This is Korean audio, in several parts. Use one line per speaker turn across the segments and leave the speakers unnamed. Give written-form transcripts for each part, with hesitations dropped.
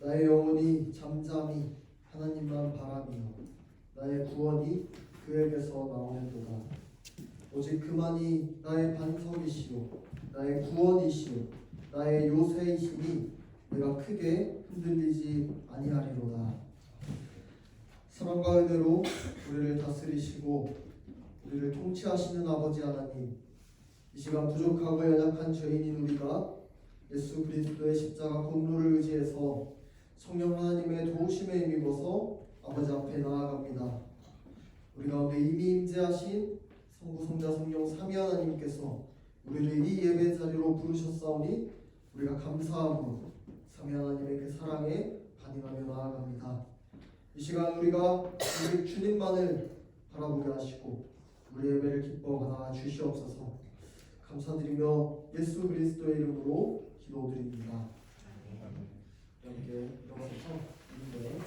나의 영혼이 잠잠히 하나님만 바라며 나의 구원이 그에게서 나오는도다. 오직 그만이 나의 반석이시오 나의 구원이시오 나의 요새이시니 내가 크게 흔들리지 아니하리로다. 사랑과 은혜로 우리를 다스리시고 우리를 통치하시는 아버지 하나님, 이 시간 부족하고 연약한 죄인인 우리가 예수 그리스도의 십자가 공로를 의지해서 성령 하나님의 도우심에 힘입어서 아버지 앞에 나아갑니다. 우리 가운데 이미 임재하신 성부 성자 성령 삼위 하나님께서 우리를 이 예배 자리로 부르셨사오니 우리가 감사함으로 삼위 하나님의 그 사랑에 반응하며 나아갑니다. 이 시간 우리가 우리 주님만을 바라보게 하시고 우리 예배를 기뻐 받아 주시옵소서. 감사드리며 예수 그리스도의 이름으로 기도드립니다. 함께 일어나서 주님의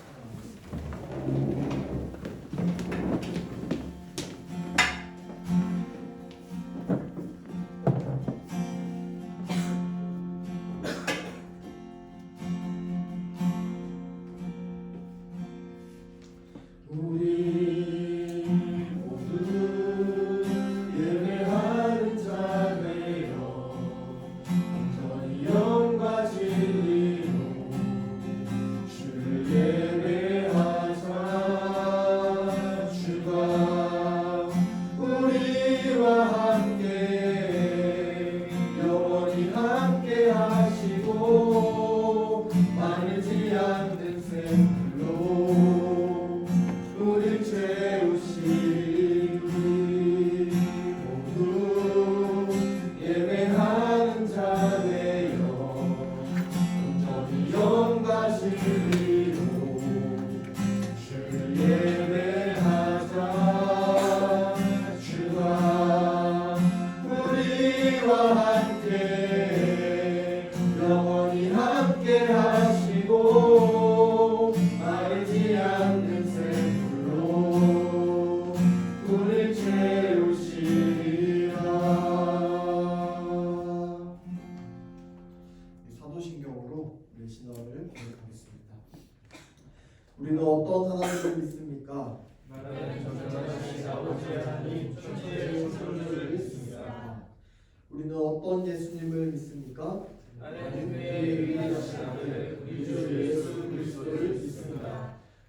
찬양하겠습니다. 우리는 어떤 하나님을 믿습니까? 우리는 어떤 예수님을 믿습니까?
우리 주 예수 그리스도를 믿습니다.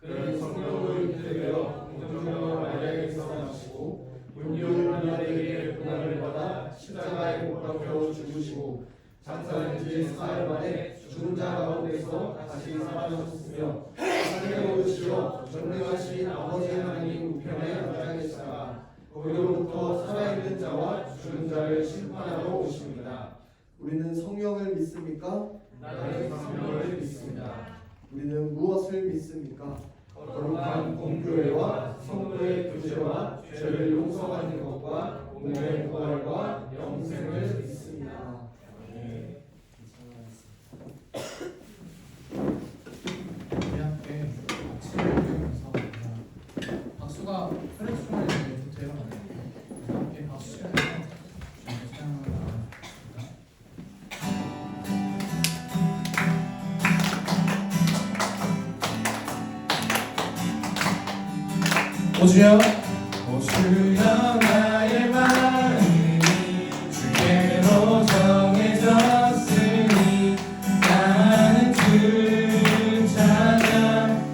그는 성령을 잉태되어 공정과 마리아에게서 나시고 본디오 빌라도에게 고난을 받아 십자가에 못 박혀 죽으시고 장사된 지 사흘 만에 죽은 자 가운데서 다시 살아나셨으며 하늘에 오르시어 전능하신 아버지 하나님 우편에 앉아 계시다가 거기로부터 살아있는 자와 죽은 자를 심판하러 오십니다.
우리는 성령을 믿습니까?
나는 성령을 믿습니다.
우리는 무엇을 믿습니까?
거룩한 공교회와 성도의 교제와 죄를 용서받는 것과 몸의 부활과 영생을 믿습니다.
우리 함께 박수를 드리면서 박수가 혈액순환이 좋대요. 함께 박수 치면서 주님께 찬양을 나갑니다. 오주여 오주여 나의 마음이 주께로 정해졌으니 나는 주 찬양하리라.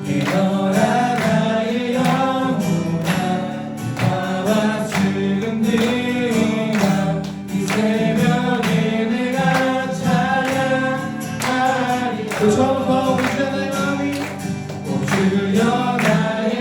깨어라 나의 영혼아 나와 죽은 네가 이 새벽에 내가 찬양하리라. 그 처음부터 오주여 나의 마음이 오주여 나의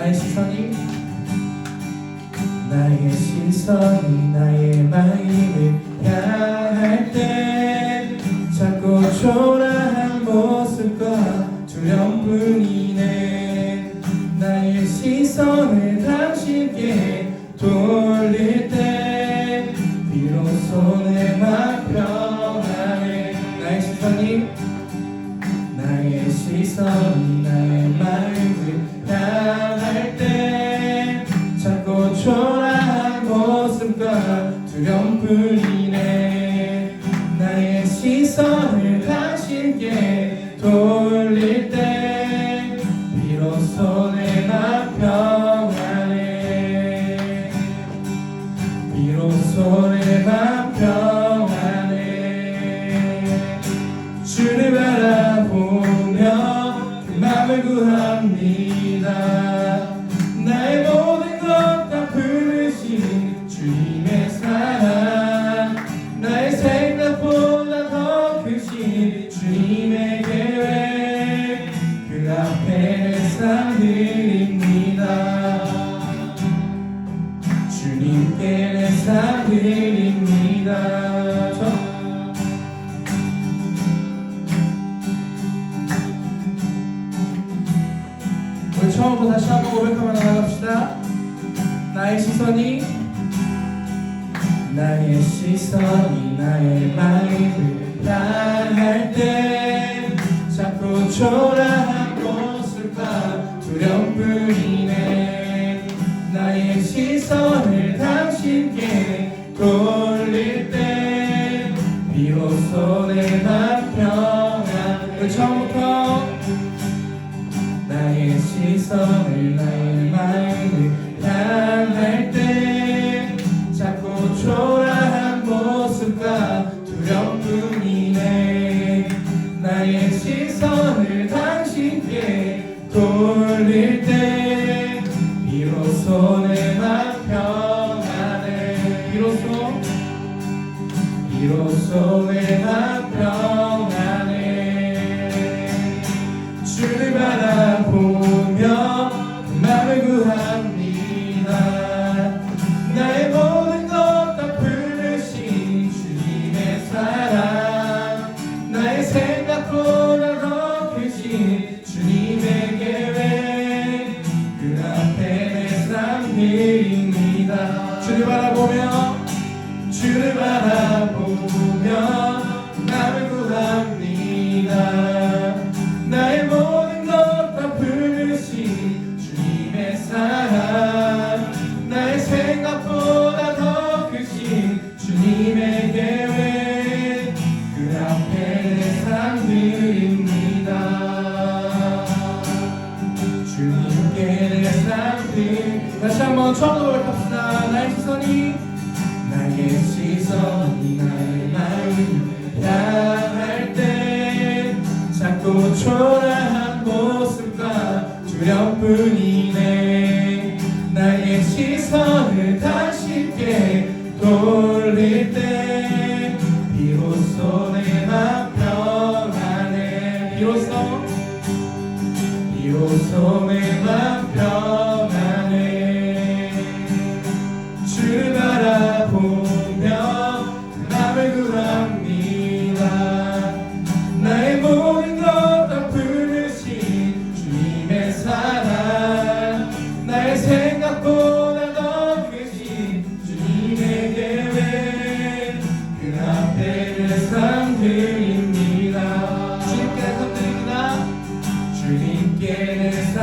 나의 시선이 나의 마음을 향할 때 자꾸 초라한 모습과 두려움뿐이네. 나의 시선을 당신께 돌릴 때 비로소 내 맘 평안해. 나의 시선이 나의 마음을 향할 때 자꾸 초라한 모습과 두려움뿐이네. 나의 시선을 당신께 돌릴 때 비로소 내 맘 평안해. 비로소 내 맘 평안해. 주를 바라보며 그 맘을 구합니다. 나의 모든 것 다 부르신 주님의 사랑, 나의 생각보다 더 크신 주님의 계획, 그 앞에 내 삶 드립니다. 주님께 내 삶 드립니다. 우리 처음부터 다시 한번 고백하며 나아갑시다. 나의 시선이 나의 마음을 향할 때 자꾸 초라한 모습과 두려움뿐이네. 나의 시선을 당신께 돌릴 때 비로소 내 맘 평안. 우리 처음부터 나의 시선을 나의 마음을 향할 때 자꾸 초라한 모습과 두려움뿐이네. 나의 시선을 당신께 돌릴 때 비로소 내 맘 평안해. 비로소 내 맘 평안해. 주를 바라보며 그 맘을 구합니다. 나의 모든 것 다 부르신 주님의 사랑, 나의 생각보다 더 크신 주님의 계획, 그 앞에 내 삶 드립니다. 주를 바라보며 맘을 구합니다. 나의 모든 것 다 부르신 주님의 사랑, 나의 생각보다 더 크신 주님의 계획, 그 앞에 내 삶 드립니다. 주님께 내 삶 드립니다. 다시 한번 처음으로 고백합시다. 나의 시선이 나의 마음을 향할 때 자꾸 초라한 모습과 두려움뿐이네. 나의 시선을 당신께 돌릴 때 비로소 내 맘 평안해. 비로소 내 맘 평안해. 주를 바라보며 맘을 구합니다. 나의 모든 것 다 부르신 주님의 사랑, 나의 생각보다 더 크신 주님의 계획, 그 앞에 내 삶 드립니다. 주님께 내 삶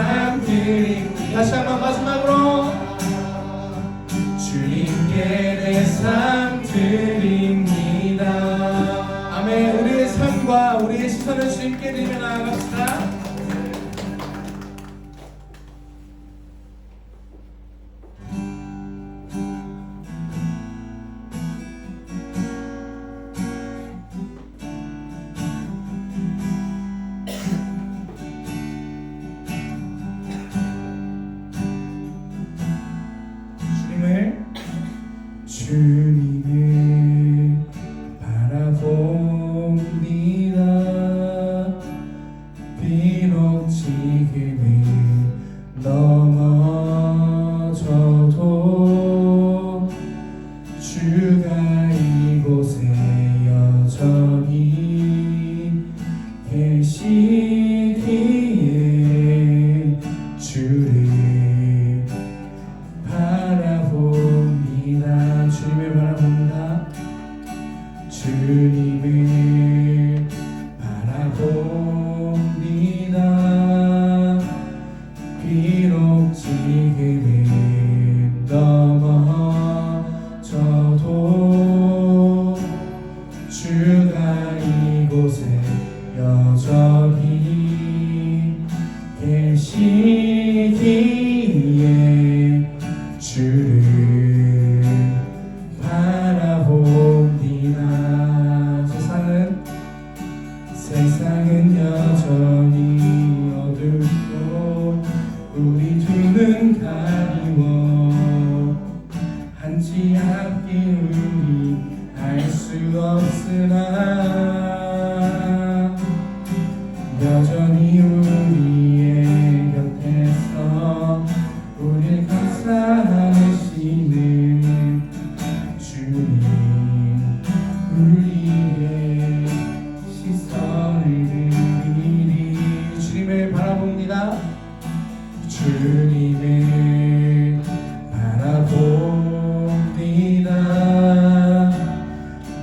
드립니다. 다시 한번 마지막으로 주님께 내 삶 드립니다. 아멘. 우리의 삶과 우리의 시선을 주님께 드리며 나아갑시다. 주님을 바라봅니다. 비록 지금은 넘어 주를 바라봅니다. 주님을 바라봅니다. 주님을 바라봅니다. 비록 지금은 넘어져도 주가 이곳에 여전히 계시기에 주를 바라봅니다. 세상은 여전히 어둡고 우리 두 눈 가리워 한치 앞길 우리 알 수 없으나 여전히 우리의 곁에서 우릴 감싸시는 주님, 우리의 시선을 드리리. 주님을 바라봅니다. 주님을 바라봅니다.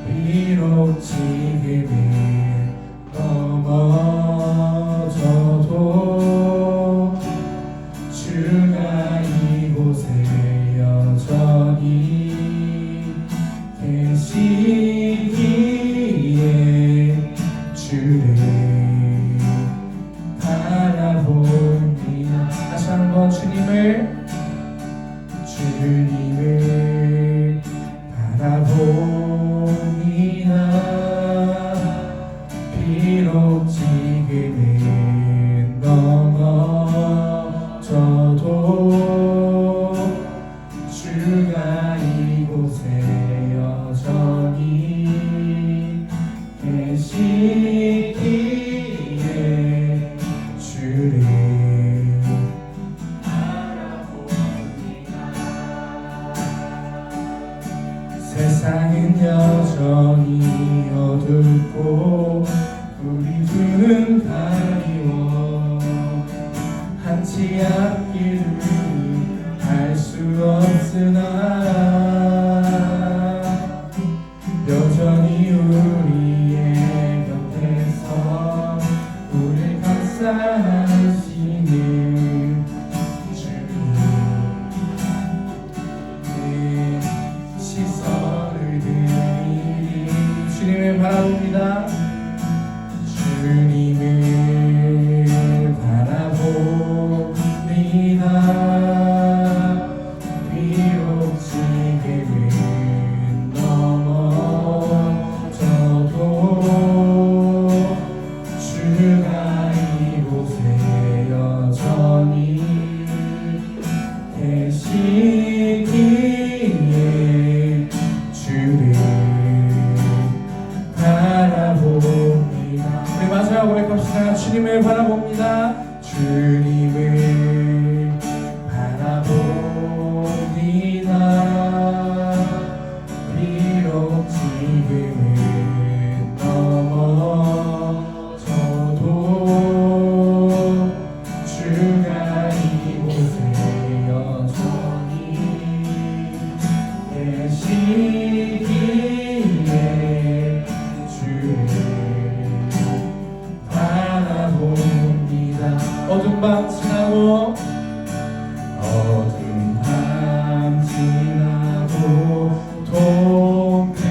비록 지금은 넘어져도 주가 이곳에 여전히 계시기에 주를 바라봅니다. 다시 한번 주님을 바라봅니다. 비록 지금은 넘어져도 주가 이곳에 여전히 계시기에 주를 세상은 여전히 어둡고 우리 두 눈 가리워 한치 앞길을 알 수 없으나 여전히 우리의 곁에서 우릴 감싸시는 주님의 시선을 드리리. 주님을 바라봅니다. 주님을 바라봅니다. 비록 지금은 넘어져도 주가 이곳에 여전히 계시기에 주를 바라봅니다. 우리 마지막 고백합시다. 주님을 바라봅니다. 주님을 바라봅니다. 비록 지금은 넘어져도 주가 이곳에 여전히 계시기에 주를 바라봅니다. 어둠 밤 지나고 어둠 밤 지나고 동큰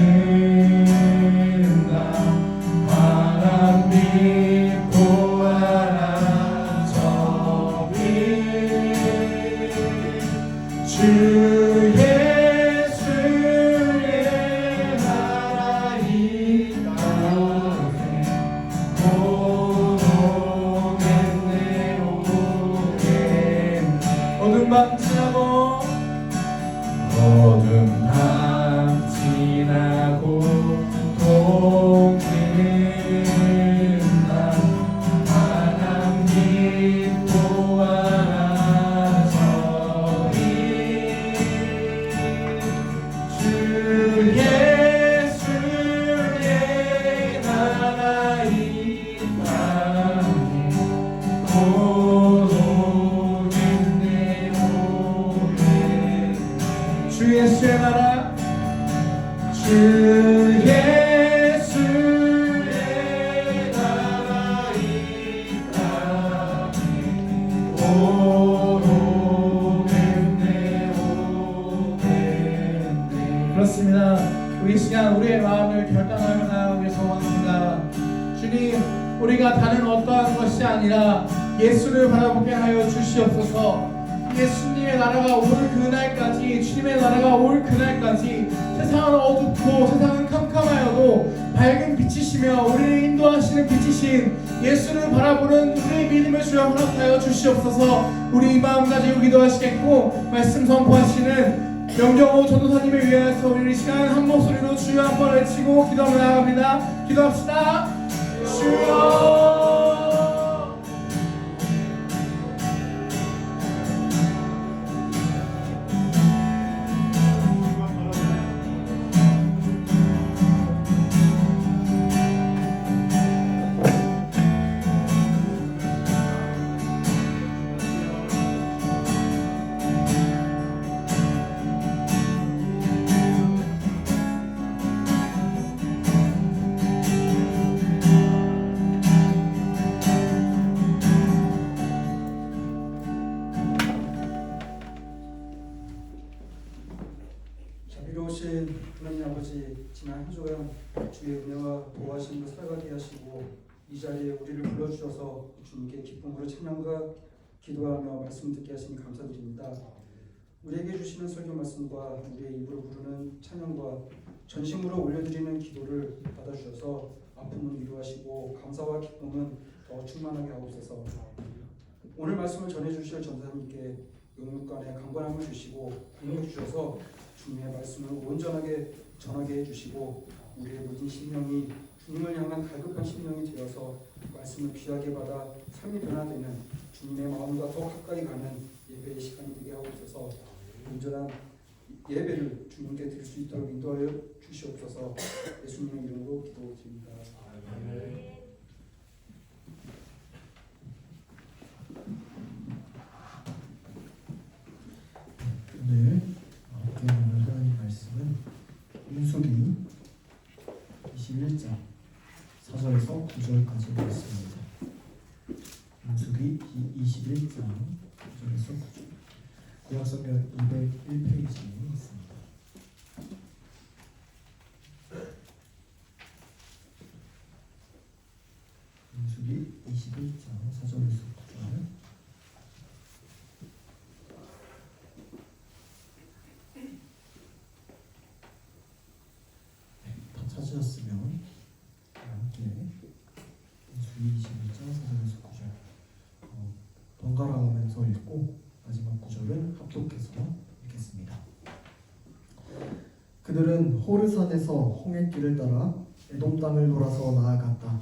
날 바람 빛 보아라 저기 주 예수의 나라 이 가운데 오겠네 오겠네. 어둠 밤 지나고 어둠 밤 지나고 동큰 날 바람 빛 보아라 저기 주 예수의 나라 이 땅에 곧 오겠네. 예수의 나라 주 예수의 나라이다 오겠네 그렇습니다. 우리 시간 우리의 마음을 결단하며 나아가길 소원합니다. 주님, 우리가 다른 어떠한 것이 아니라 예수를 바라보게 하여 주시옵소서. 예수님의 나라가 올 그날까지, 주님의 나라가 올 그날까지 세상은 어둡고 세상은 캄캄하여도 밝은 빛이시며 우리를 인도하시는 빛이신 예수를 바라보는 우리의 믿음을 주여 허락하여 주시옵소서. 우리 이 마음 가지고 기도하시겠고 말씀 선포하시는 명경호 전도사님을 위해서 우리 이 시간 한 목소리로 주여 한번 외치고 기도하며 나아갑니다. 기도합시다. 주여
자비로우신 하나님 아버지, 지난 한 주간 주의 은혜와 보호하심으로 살아가게 하시고 이 자리에 우리를 불러주셔서 주님께 기쁨으로 찬양과 기도하며 말씀 듣게 하시니 감사드립니다. 우리에게 주시는 설교 말씀과 우리의 입으로 부르는 찬양과 전심으로 올려드리는 기도를 받아주셔서 아픔은 위로하시고 감사와 기쁨은 더 충만하게 하옵소서. 오늘 말씀을 전해주실 전사님께 영육간에 강건함을 주시고 능력 주셔서 주님의 말씀을 온전하게 전하게 해주시고 우리의 모든 심령이 주님을 향한 갈급한 심령이 되어서 말씀을 귀하게 받아 삶이 변화되는 주님의 마음과 더 가까이 가는 예배의 시간이 되게 하옵소서. 온전한 예배를 주님께 드릴 수 있도록 인도하여 주시옵소서. 예수님의 이름으로 기도드립니다. 아멘.
오늘 함께 나눌 하나님 말씀은 민수기 21장 4절에서 9절까지 말씀입니다. 민수기 21장 4절에서 9절 구약성경 201페이지에 있습니다. 민수기 21장 4절에서 9절 찾으셨으면 함께 민수기 21장 4절에서 9절 번갈아 가면서 읽고 마지막 구절은 합독해서 읽겠습니다. 그들은 호르산에서 홍해길을 따라 에돔 땅을 돌아서 나아갔다.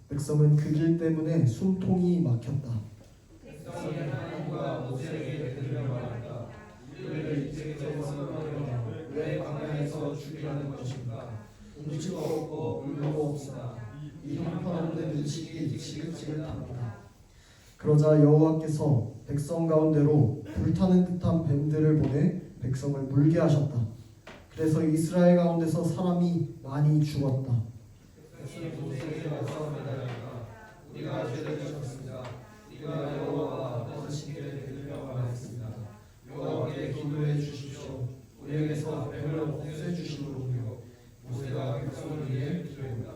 백성은 그 길 때문에 숨통이 막혔다.
백성이 하나님과 모세에게 들으며 말했다. 우리를 이집트에서 왜 광야에서 죽이라는 것인가? 음식도 없고 물도 없으나 이 형편없는 음식이 지긋지긋합니다.
그러자 여호와께서 백성 가운데로 불타는 듯한 뱀들을 보내 백성을 물게 하셨다. 그래서 이스라엘 가운데서 사람이 많이 죽었다.
백성이 모세에게 말씀하니까 우리가 죄를 지었습니다. 우리가 여호와와 하시기를 들으며 말했습니다. 여호와께 기도해 주십시오. 우리에게서 뱀을 없애 주시오며 모세가 백성을 위해 기도했다.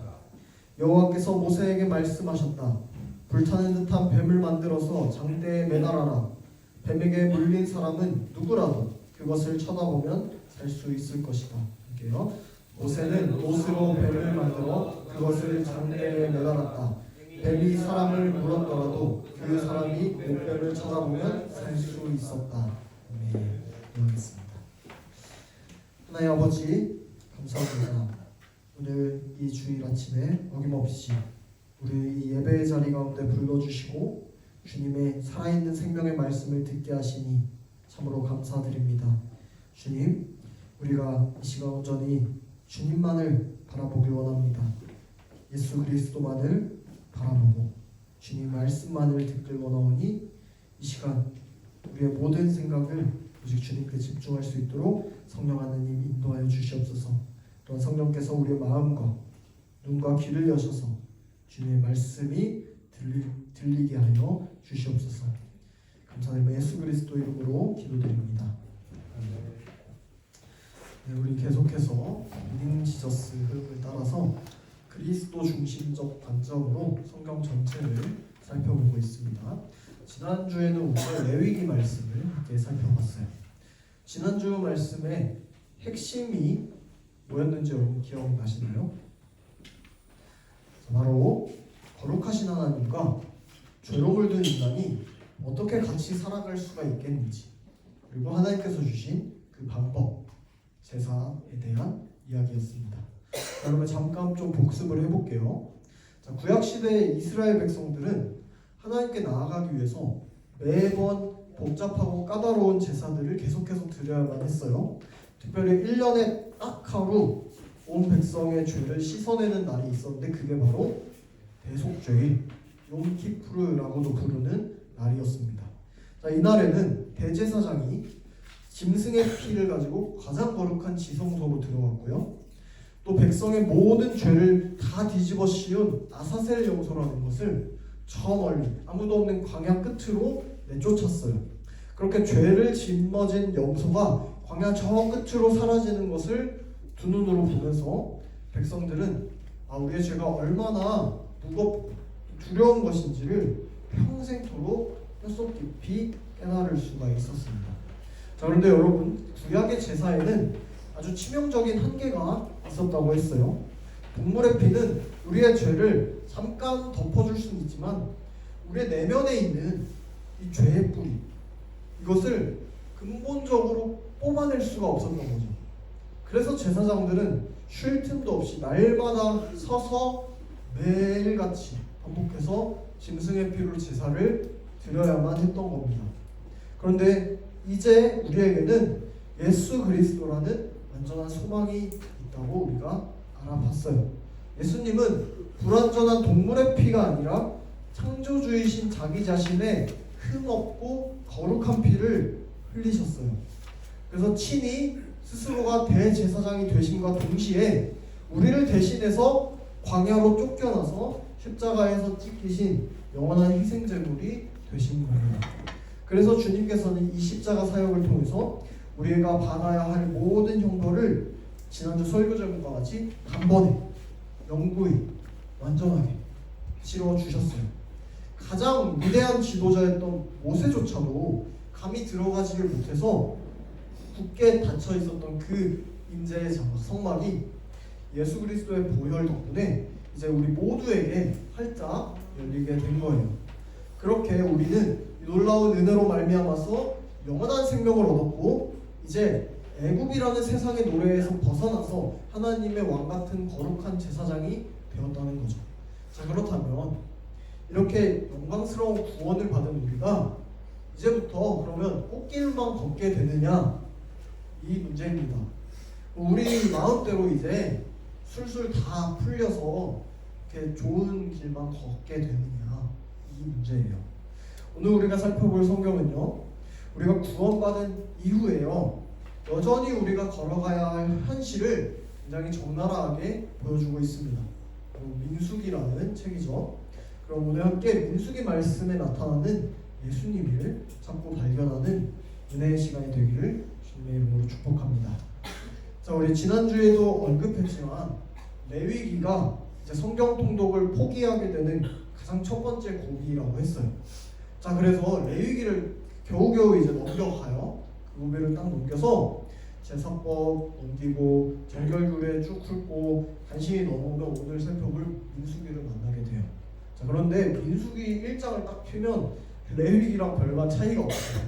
여호와께서 모세에게 말씀하셨다. 불타는 듯한 뱀을 만들어서 장대에 매달아라. 뱀에게 물린 사람은 누구라도 그것을 쳐다보면 살 수 있을 것이다. 할게요. 모세는 옷으로 뱀을 만들어 그것을 장대에 매달았다. 뱀이 사람을 물었더라도 그 사람이 목뱀을 쳐다보면 살 수 있었다. 네, 기도하겠습니다. 하나님 아버지 감사합니다. 오늘 이 주일 아침에 어김없이 우리 이 예배의 자리 가운데 불러주시고 주님의 살아있는 생명의 말씀을 듣게 하시니 참으로 감사드립니다. 주님, 우리가 이 시간 온전히 주님만을 바라보길 원합니다. 예수 그리스도만을 바라보고 주님 말씀만을 듣길 원하오니 이 시간 우리의 모든 생각을 오직 주님께 집중할 수 있도록 성령 하나님 인도하여 주시옵소서. 또한 성령께서 우리의 마음과 눈과 귀를 여셔서 주님의 말씀이 들리게 하여 주시옵소서. 감사드리며 예수 그리스도 이름으로 기도드립니다. 네, 우리 계속해서 리딩 지저스 흐름을 따라서 그리스도 중심적 관점으로 성경 전체를 살펴보고 있습니다. 지난주에는 우리가 레위기 말씀을 함께 살펴봤어요. 지난주 말씀의 핵심이 뭐였는지 여러분 기억나시나요? 바로 거룩하신 하나님과 죄로 물든 인간이 어떻게 같이 살아갈 수가 있겠는지, 그리고 하나님께서 주신 그 방법, 제사에 대한 이야기였습니다. 자, 그러면 잠깐 좀 복습을 해볼게요. 자, 구약시대의 이스라엘 백성들은 하나님께 나아가기 위해서 매번 복잡하고 까다로운 제사들을 계속해서 드려야만 했어요. 특별히 1년에 딱 하루 온 백성의 죄를 씻어내는 날이 있었는데 그게 바로 대속죄일 욤키푸르라고도 부르는 날이었습니다. 자, 이날에는 대제사장이 짐승의 피를 가지고 가장 거룩한 지성소로 들어갔고요. 또 백성의 모든 죄를 다 뒤집어 씌운 아사셀 영소라는 것을 저 멀리 아무도 없는 광야 끝으로 내쫓았어요. 그렇게 죄를 짊어진 염소가 광야 저 끝으로 사라지는 것을 두 눈으로 보면서 백성들은 우리의 죄가 얼마나 무겁고 두려운 것인지를 평생토록 뼛속 깊이 깨달을 수가 있었습니다. 자, 그런데 여러분, 구약의 제사에는 아주 치명적인 한계가 있었다고 했어요. 동물의 피는 우리의 죄를 잠깐 덮어줄 수는 있지만 우리의 내면에 있는 이 죄의 뿌리, 이것을 근본적으로 뽑아낼 수가 없었던 거죠. 그래서 제사장들은 쉴 틈도 없이 날마다 서서 매일같이 반복해서 짐승의 피로 제사를 드려야만 했던 겁니다. 그런데 이제 우리에게는 예수 그리스도라는 완전한 소망이 있다고 우리가 알아봤어요. 예수님은 불완전한 동물의 피가 아니라 창조주이신 자기 자신의 흠없고 거룩한 피를 흘리셨어요. 그래서 친히 스스로가 대제사장이 되심과 동시에 우리를 대신해서 광야로 쫓겨나서 십자가에서 찢기신 영원한 희생제물이 되신 겁니다. 그래서 주님께서는 이 십자가 사역을 통해서 우리가 받아야 할 모든 형벌을 지난주 설교 제목과 같이 단번에 영구히 완전하게 치러 주셨어요. 가장 위대한 지도자였던 모세조차도 감히 들어가지를 못해서 굳게 닫혀 있었던 그 임재의 성막이 예수 그리스도의 보혈 덕분에 이제 우리 모두에게 활짝 열리게 된 거예요. 그렇게 우리는 놀라운 은혜로 말미암아서 영원한 생명을 얻었고 이제 애굽이라는 세상의 노래에서 벗어나서 하나님의 왕 같은 거룩한 제사장이 되었다는 거죠. 자, 그렇다면 이렇게 영광스러운 구원을 받은 우리가 이제부터 그러면 꽃길만 걷게 되느냐, 이 문제입니다. 우리 마음대로 이제 술술 다 풀려서 이렇게 좋은 길만 걷게 되느냐, 이 문제예요. 오늘 우리가 살펴볼 성경은요, 우리가 구원받은 이후에요, 여전히 우리가 걸어가야 할 현실을 굉장히 적나라하게 보여주고 있습니다. 민수기라는 책이죠. 그럼 오늘 함께 민수기 말씀에 나타나는 예수님을 찾고 발견하는 은혜의 시간이 되기를 주님의 이름으로 축복합니다. 자, 우리 지난주에도 언급했지만 레위기가 이제 성경 통독을 포기하게 되는 가장 첫 번째 고비라고 했어요. 자, 그래서 레위기를 겨우겨우 이제 넘겨가요. 그 고비를 딱 넘겨서 제사법 넘기고 정결규례 쭉 훑고 간신히 넘어오면 오늘 살펴볼 민수기를 만나게 돼요. 자, 그런데 민수기 1장을 딱 펴면 레위기랑 별반 차이가 없어요.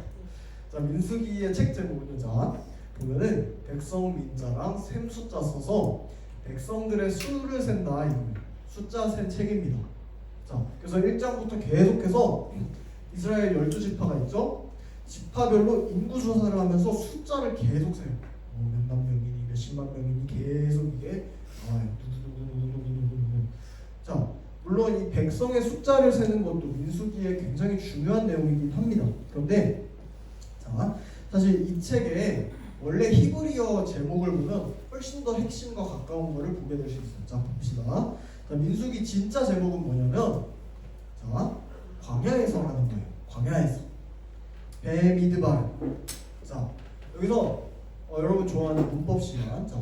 자, 민수기의 책 제목은 자 보면은 백성 민자랑 셈 숫자 써서 백성들의 수를 센다, 이거예요. 숫자 센 책입니다. 자, 그래서 1장부터 계속해서 이스라엘 12지파가 있죠. 지파별로 인구 조사를 하면서 숫자를 계속 세요. 몇만 명이니 몇십만 명이니 계속 이게 나와요. 누구누구누구누구누구. 자, 물론 이 백성의 숫자를 세는 것도 민수기에 굉장히 중요한 내용이긴 합니다. 그런데 자, 사실 이 책에 원래 히브리어 제목을 보면 훨씬 더 핵심과 가까운 거를 보게 될 수 있어요. 자, 봅시다. 자, 민수기 진짜 제목은 뭐냐면 자, 광야에서라는 거예요. 광야에서. 베미드바르. 자, 여기서 여러분 좋아하는 문법 시간. 자,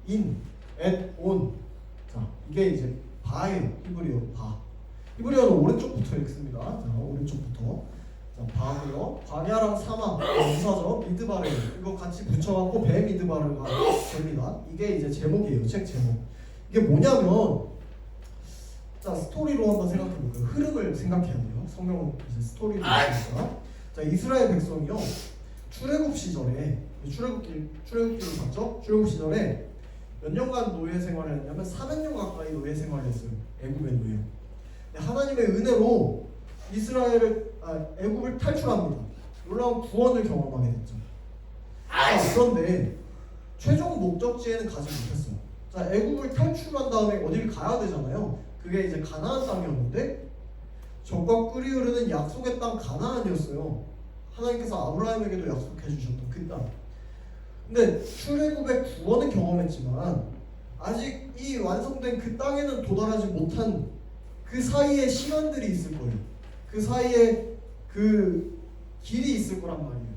in, at, on. 자, 이게 이제 바예요. 히브리어 바. 히브리어는 오른쪽부터 읽습니다. 자, 오른쪽부터. 자, 바고요. 광야랑 사막 유사죠. 미드바르. 이거 같이 붙여갖고 베미드바르가 됩니다. 이게 이제 제목이에요. 책 제목. 이게 뭐냐면 자, 스토리로 한번 생각해볼게요. 흐름을 생각해야 돼요. 성경 이제 스토리로 있으니까. 자, 이스라엘 백성이요. 출애굽 시절에 출애굽기를 봤죠? 출애굽 시절에 몇 년간 노예 생활을 했냐면 400년 가까이 노예 생활을 했어요. 애굽의 노예. 하나님의 은혜로 애굽을 탈출합니다. 놀라운 구원을 경험하게 됐죠. 그런데 최종 목적지에는 가지 못했어요. 자, 애굽을 탈출한 다음에 어디를 가야 되잖아요. 그게 이제 가나안 땅이었는데 적과 꿀이 흐르는 약속의 땅 가나안이었어요. 하나님께서 아브라함에게도 약속해 주셨던 그 땅. 근데 출애굽의 구원은 경험했지만 아직 이 완성된 그 땅에는 도달하지 못한 그 사이에 시간들이 있을 거예요. 그 사이에 그 길이 있을 거란 말이에요.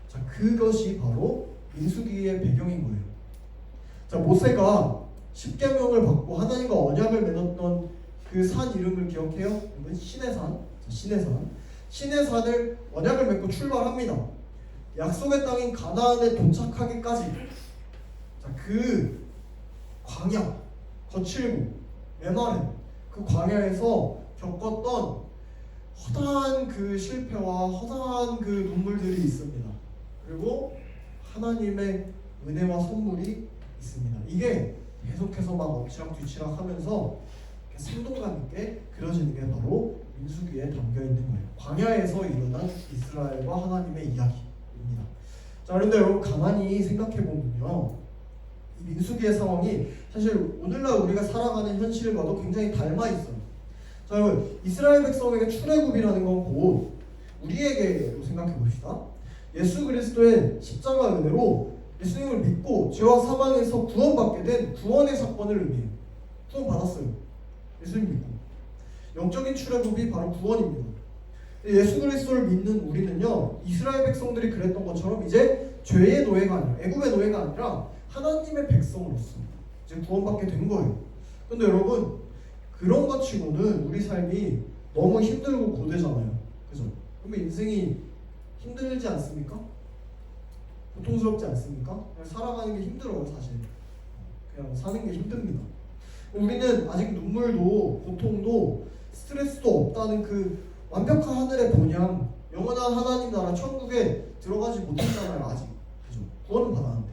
자, 그것이 바로 민수기의 배경인 거예요. 자, 모세가 십계명을 받고 하나님과 언약을 맺었던 그 산 이름을 기억해요? 이건 시내산. 시내산을 언약을 맺고 출발합니다. 약속의 땅인 가나안에 도착하기까지. 자, 그 광야, 거칠고 메마른 그 광야에서 겪었던 허다한 그 실패와 허다한 그 눈물들이 있습니다. 그리고 하나님의 은혜와 선물이 있습니다. 이게 계속해서 막 엎치락 뒤치락 하면서 생동감 있게 그려지는 게 바로 민수기에 담겨 있는 거예요. 광야에서 일어난 이스라엘과 하나님의 이야기입니다. 자, 그런데 여러분 가만히 생각해 보면요, 이 민수기의 상황이 사실 오늘날 우리가 살아가는 현실과도 굉장히 닮아 있어요. 자, 여러분 이스라엘 백성에게 출애굽이라는 건 곧 우리에게로 생각해 봅시다. 예수 그리스도의 십자가 은혜로 예수님을 믿고 죄와 사망에서 구원받게 된 구원의 사건을 의미해요. 구원 받았어요. 예수님 믿고. 영적인 출애굽이 바로 구원입니다. 예수 그리스도를 믿는 우리는요, 이스라엘 백성들이 그랬던 것처럼 이제 죄의 노예가 아니라, 애굽의 노예가 아니라 하나님의 백성으로서 이제 구원받게 된 거예요. 근데 여러분, 그런 것 치고는 우리 삶이 너무 힘들고 고되잖아요. 그죠? 그러면 인생이 힘들지 않습니까? 고통스럽지 않습니까? 그냥 살아가는 게 힘들어요, 사실. 그냥 사는 게 힘듭니다. 우리는 아직 눈물도 고통도 스트레스도 없다는 그 완벽한 하늘의 본향, 영원한 하나님 나라 천국에 들어가지 못했잖아요. 아직. 그죠? 구원은 받았는데.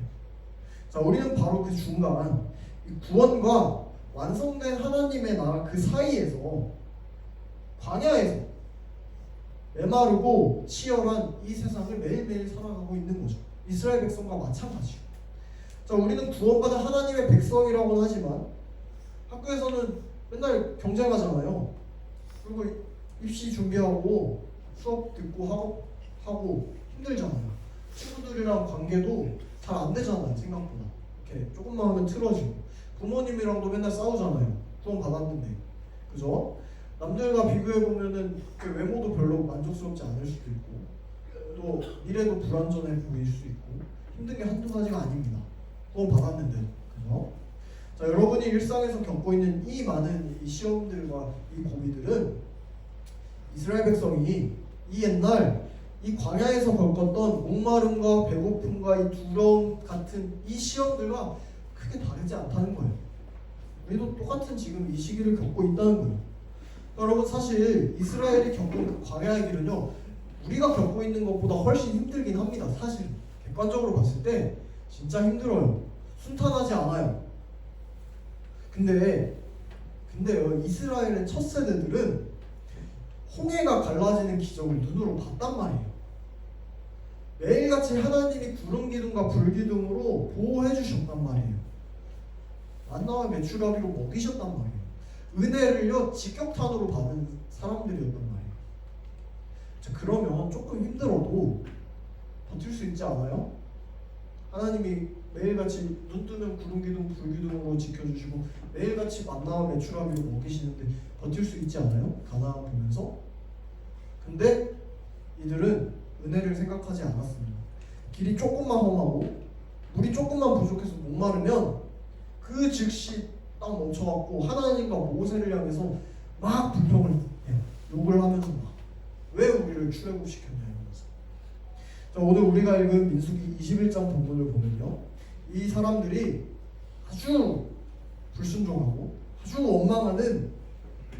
자, 우리는 바로 그 중간 이 구원과 완성된 하나님의 나라 그 사이에서 광야에서 메마르고 치열한 이 세상을 매일매일 살아가고 있는 거죠. 이스라엘 백성과 마찬가지요. 자, 우리는 구원받은 하나님의 백성이라고는 하지만 학교에서는 맨날 경쟁하잖아요. 그리고 입시 준비하고 수업 듣고 하고 힘들잖아요. 친구들이랑 관계도 잘 안 되잖아요. 생각보다. 이렇게 조금만 하면 틀어지고. 부모님이랑도 맨날 싸우잖아요. 구원 받았는데. 그죠? 남들과 비교해보면은 그 외모도 별로 만족스럽지 않을 수도 있고, 또 미래도 불안전해 보일 수 있고, 힘든 게 한두 가지가 아닙니다. 구원 받았는데. 그죠? 자, 여러분이 일상에서 겪고 있는 이 많은 이 시험들과 이 고비들은 이스라엘 백성이 이 옛날 이 광야에서 겪었던 목마름과 배고픔과 이 두려움 같은 이 시험들과 크게 다르지 않다는 거예요. 우리도 똑같은 지금 이 시기를 겪고 있다는 거예요. 여러분, 사실 이스라엘이 겪은 그 광야의 길은요, 우리가 겪고 있는 것보다 훨씬 힘들긴 합니다. 사실 객관적으로 봤을 때 진짜 힘들어요. 순탄하지 않아요. 근데요, 이스라엘의 첫 세대들은 홍해가 갈라지는 기적을 눈으로 봤단 말이에요. 매일같이 하나님이 구름 기둥과 불 기둥으로 보호해 주셨단 말이에요. 만나와 메추라기로 먹이셨단 말이에요. 은혜를요 직격탄으로 받은 사람들이었단 말이에요. 자, 그러면 조금 힘들어도 버틸 수 있지 않아요? 하나님이 매일같이 눈 뜨면 구름 기둥 불 기둥으로 지켜주시고 매일같이 만나와 메추라기로 먹이시는데 버틸 수 있지 않아요? 가나안 보면서. 근데 이들은 은혜를 생각하지 않았습니다. 길이 조금만 험하고 물이 조금만 부족해서 목마르면 그 즉시 딱 멈춰갖고 하나님과 모세를 향해서 막 불평을 해요. 욕을 하면서 막 왜 우리를 출애굽시켰냐 이러면서. 자, 오늘 우리가 읽은 민수기 21장 본문을 보면요, 이 사람들이 아주 불순종하고 아주 원망하는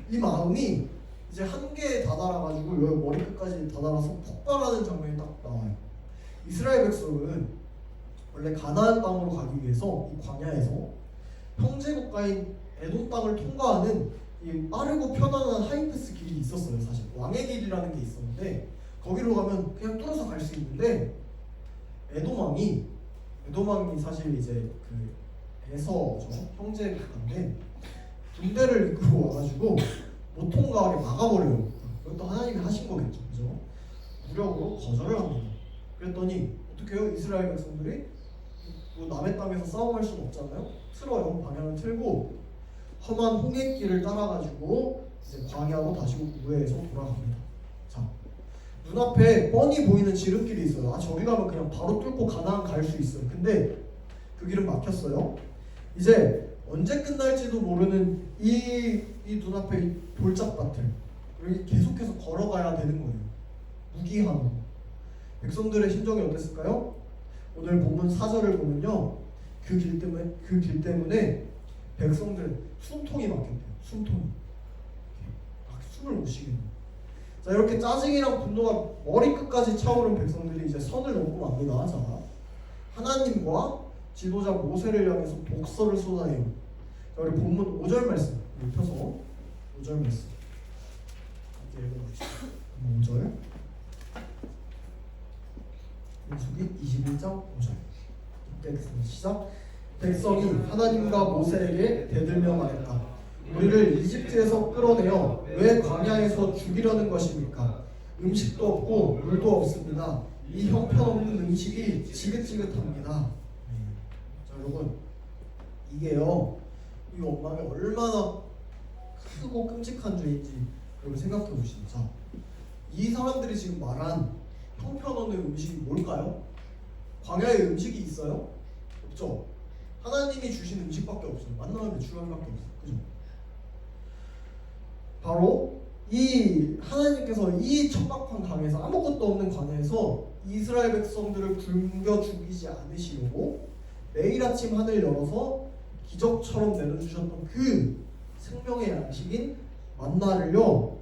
이 마음이 이제 한계에 다다라가지고 여기 머리끝까지 다다라서 폭발하는 장면이 딱 나와요. 이스라엘 백성은 원래 가나안 땅으로 가기 위해서 이 광야에서 형제 국가인 에돔 땅을 통과하는 이 빠르고 편안한 하이패스 길이 있었어요. 사실 왕의 길이라는 게 있었는데 거기로 가면 그냥 뚫어서 갈 수 있는데 에돔 왕이 사실 이제 그 에서죠, 형제 국가인데 군대를 이끌고 와가지고 못 통과하게 막아버려요. 이것도 하나님이 하신 거겠죠, 그죠? 무력으로 거절을 합니다. 그랬더니 어떻게 해요? 이스라엘 백성들이 뭐 남의 땅에서 싸움할 수는 없잖아요. 틀어요. 방향을 틀고 험한 홍해길을 따라가지고 이제 광야로 다시 우회해서 돌아갑니다. 자, 눈앞에 뻔히 보이는 지름길이 있어요. 아, 저기 가면 그냥 바로 뚫고 가나안 갈 수 있어요. 근데 그 길은 막혔어요. 이제 언제 끝날지도 모르는 이 눈앞에 이 돌짝밭을 여기 계속해서 걸어가야 되는 거예요. 무기한으로. 백성들의 심정이 어땠을까요? 오늘 본문 4절을 보면요, 그 길 때문에 백성들 숨통이 막혔대요. 숨통이 막 숨을 못 쉬겠네요. 자, 이렇게 짜증이랑 분노가 머리끝까지 차오른 백성들이 이제 선을 넘고 맙니다. 자, 하나님과 지도자 모세를 향해서 독서를 쏟아내요. 자, 우리 본문 5절 말씀 펴서 5절 말씀 함께 읽어봅시다. 5절 민수기 21장 5절 시작. 백성이 하나님과 모세에게 대들며 말했다. 우리를 이집트에서 끌어내어 왜 광야에서 죽이려는 것입니까? 음식도 없고 물도 없습니다. 이 형편없는 음식이 지긋지긋합니다. 자, 여러분, 이게요, 이 원망이 얼마나 크고 끔찍한 죄인지 여러분 생각해 보시죠. 자, 이 사람들이 지금 말한 형편없는 음식이 뭘까요? 광야에 음식이 있어요? 없죠. 하나님이 주신 음식밖에 없어요. 만나면 메추라기밖에 없어요. 그죠? 바로 이 하나님께서 이 척박한 강에서 아무것도 없는 광야에서 이스라엘 백성들을 굶겨 죽이지 않으시려고 매일 아침 하늘 열어서 기적처럼 내려주셨던 그 생명의 양식인 만나를요,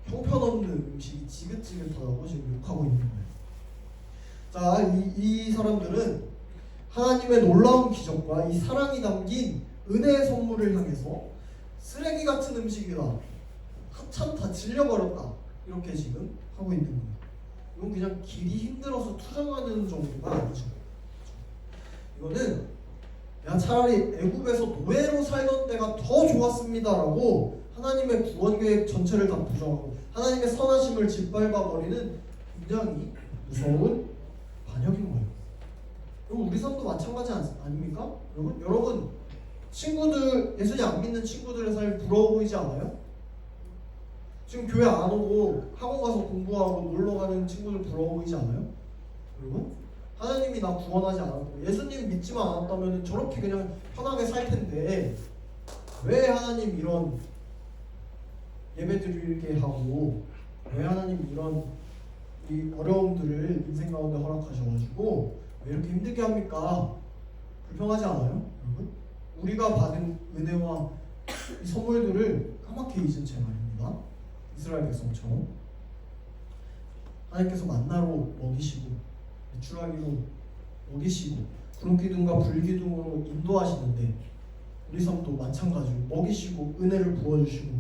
형편없는 음식이 지긋지긋하다고 지금 욕하고 있는 거예요. 자, 이 사람들은 하나님의 놀라운 기적과 이 사랑이 담긴 은혜의 선물을 향해서 쓰레기 같은 음식이다, 한참 다 질려버렸다, 이렇게 지금 하고 있는 거예요. 이건 그냥 길이 힘들어서 투정하는 정도가 아니죠. 이거는 야, 차라리 애굽에서 노예로 살던 때가 더 좋았습니다라고 하나님의 구원 계획 전체를 다 부정하고 하나님의 선하심을 짓밟아버리는 굉장히 무서운 반역인 거예요. 여러분, 우리 삶도 마찬가지 아닙니까? 여러분 친구들, 예수님 안 믿는 친구들의 삶이 부러워 보이지 않아요? 지금 교회 안 오고 학원 가서 공부하고 놀러 가는 친구들 부러워 보이지 않아요? 여러분, 하나님이 나 구원하지 않았고 예수님 믿지만 않았다면 저렇게 그냥 편하게 살 텐데 왜 하나님 이런 예배 드리게 하고 왜 하나님 이런 이 어려움들을 인생 가운데 허락하셔가지고 왜 이렇게 힘들게 합니까? 불평하지 않아요? 여러분? 우리가 받은 은혜와 이 선물들을 까맣게 잊은 채 말입니다. 이스라엘 백성처럼 하나님께서 만나로 먹이시고 메추라기로 먹이시고 구름기둥과 불기둥으로 인도하시는데 우리 삶도 마찬가지로 먹이시고 은혜를 부어주시고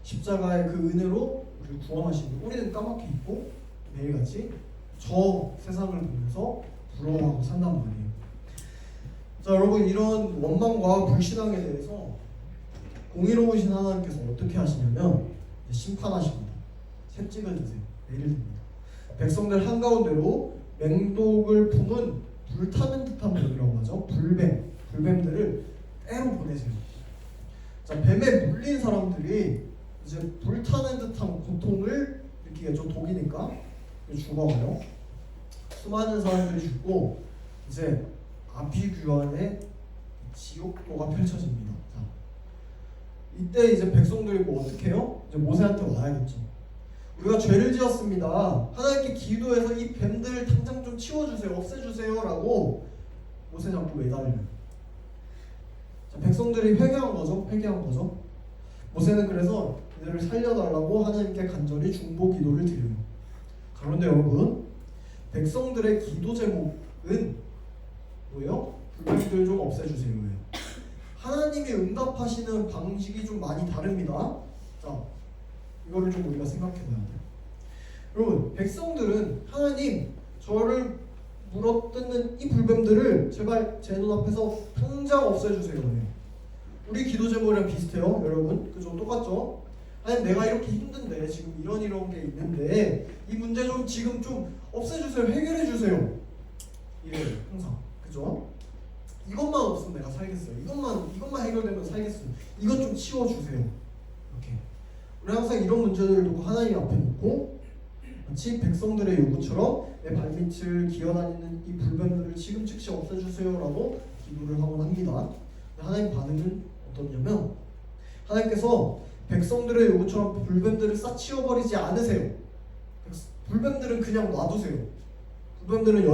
십자가의 그 은혜로 우리를 구원하시고 우리는 까맣게 잊고 매일같이 저 세상을 보면서 부러워하고 산단 말이에요. 자, 여러분, 이런 원망과 불신앙에 대해서 공의로우신 하나님께서 어떻게 하시냐면 심판하십니다. 셋 찍어주세요. 예를 듭니다. 백성들 한가운데로 맹독을 품은 불타는 듯한 뱀이라고 하죠. 불뱀들을 때로 보내세요. 자, 뱀에 물린 사람들이 이제 불타는 듯한 고통을 느끼겠죠. 독이니까 죽어가요. 수많은 사람들이 죽고 이제 아비규환의 지옥도가 펼쳐집니다. 자, 이때 이제 백성들이 뭐 어떻게 해요? 이제 모세한테 와야겠죠. 우리가 죄를 지었습니다. 하나님께 기도해서 이 뱀들을 당장 좀 치워주세요. 없애주세요라고 모세 잡고 매달려요. 자, 백성들이 회개한 거죠. 모세는 그래서 이들을 살려달라고 하나님께 간절히 중보 기도를 드려요. 그런데 여러분, 백성들의 기도 제목은 뭐예요? 불뱀들 좀 없애주세요예요. 하나님이 응답하시는 방식이 좀 많이 다릅니다. 자, 이거를 좀 우리가 생각해봐야 돼요. 여러분, 백성들은 하나님, 저를 물어뜯는 이 불뱀들을 제발 제 눈앞에서 당장 없애주세요. 우리 기도 제목이랑 비슷해요, 여러분. 그죠? 똑같죠? 하나님, 내가 이렇게 힘든데 지금 이런 게 있는데 이 문제 좀 지금 좀 없애주세요. 해결해주세요. 이래요, 항상. 그죠? 이것만 없으면 내가 살겠어요. 이것만 해결되면 살겠어요. 이것 좀 치워주세요. 이렇게. 우리 항상 이런 문제들을 놓고 하나님 앞에 놓고 마치 백성들의 요구처럼 내 발밑을 기어다니는 이 불뱀들을 지금 즉시 없애주세요라고 기도를 하곤 합니다. 하나님 반응은 어떠냐면 하나님께서 백성들의 요구처럼 불뱀들을 싹 치워버리지 않으세요. 불뱀들은 그냥 놔두세요. 불뱀들은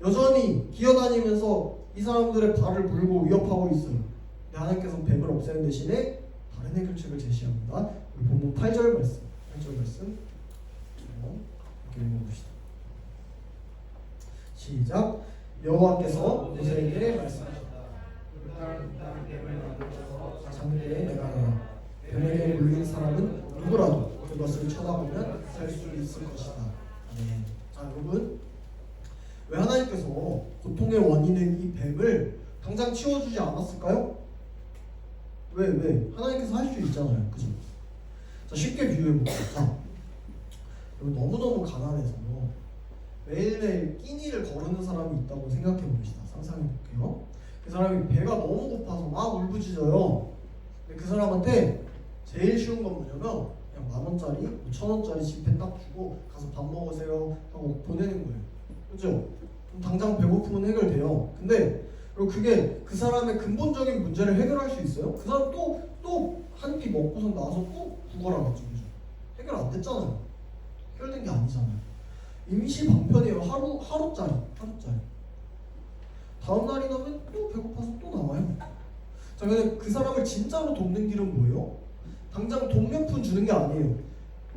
여전히 기어다니면서 이 사람들의 발을 물고 위협하고 있어요. 근데 하나님께서 뱀을 없애는 대신에 다른 해결책을 제시합니다. 우리 본문 8절 말씀 이렇게 읽어봅시다. 시작. 여호와께서 모세에게 말씀하셨다. 장대에 내가 뱀에게 물린 사람은 누구라도 그것을 쳐다보면 살 수 있을 것이다. 네. 자, 여러분, 왜 하나님께서 고통의 원인인 이 뱀을 당장 치워주지 않았을까요? 왜? 하나님께서 할 수 있잖아요. 그죠? 자, 쉽게 비유해볼게요. 자, 너무너무 가난해서 매일매일 끼니를 거르는 사람이 있다고 생각해봅시다. 상상해볼게요. 그 사람이 배가 너무 고파서 막 울부짖어요. 근데 그 사람한테 제일 쉬운 건 뭐냐면 그냥 10,000원짜리, 1,000원짜리 지폐 딱 주고 가서 밥 먹으세요 하고 보내는 거예요. 그죠? 그럼 당장 배고픔은 해결돼요. 근데 그리고 그게 그 사람의 근본적인 문제를 해결할 수 있어요? 그 사람 또 한 끼 먹고서 나와서 또 구걸하겠죠. 그죠? 해결 안 됐잖아요. 해결된 게 아니잖아요. 임시 방편이에요. 하루짜리. 다음 날이 나면 또 배고파서 또 나와요. 자, 근데 그 사람을 진짜로 돕는 길은 뭐예요? 당장 돈 몇 푼 주는 게 아니에요.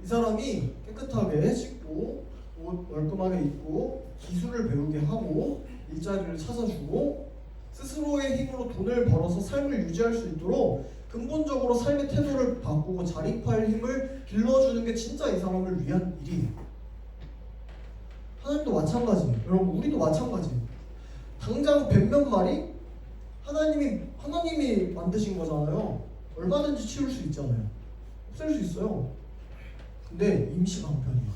이 사람이 깨끗하게 씻고 옷 얼끔하게 입고 기술을 배우게 하고 일자리를 찾아주고 스스로의 힘으로 돈을 벌어서 삶을 유지할 수 있도록 근본적으로 삶의 태도를 바꾸고 자립할 힘을 길러주는 게 진짜 이 사람을 위한 일이에요. 하나님도 마찬가지예요. 여러분, 우리도 마찬가지예요. 당장 뱀 몇 마리 하나님이 만드신 거잖아요. 얼마든지 치울 수 있잖아요. 없앨 수 있어요. 근데 임시 방편이야.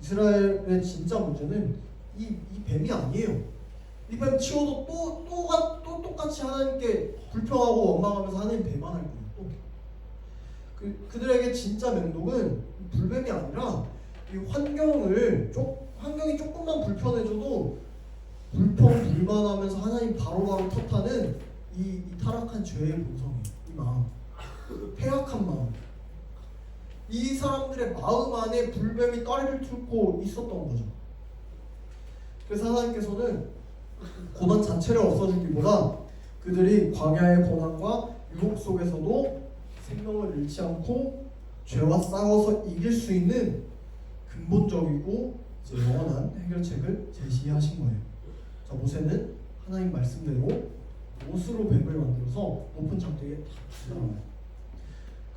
이스라엘의 진짜 문제는 이 뱀이 아니에요. 이 뱀 치워도 또 똑같이 하나님께 불평하고 원망하면서 하나님 배반할 거예요. 또. 그들에게 진짜 맹독은 불뱀이 아니라 이 환경이 조금만 불편해져도 불평불만하면서 하나님 바로바로 탓하는 이 타락한 죄의 본성이에요. 이 마음, 패악한 마음. 이 사람들의 마음 안에 불뱀이 따리를 뚫고 있었던 거죠. 그래서 하나님께서는 고난 자체를 없어주기보다 그들이 광야의 고난과 유혹 속에서도 생명을 잃지 않고 죄와 싸워서 이길 수 있는 근본적이고 영원한 해결책을 제시하신 거예요. 자, 모세는 하나님 말씀대로 못으로 뱀을 만들어서 높은 장대에 탁 들어가요.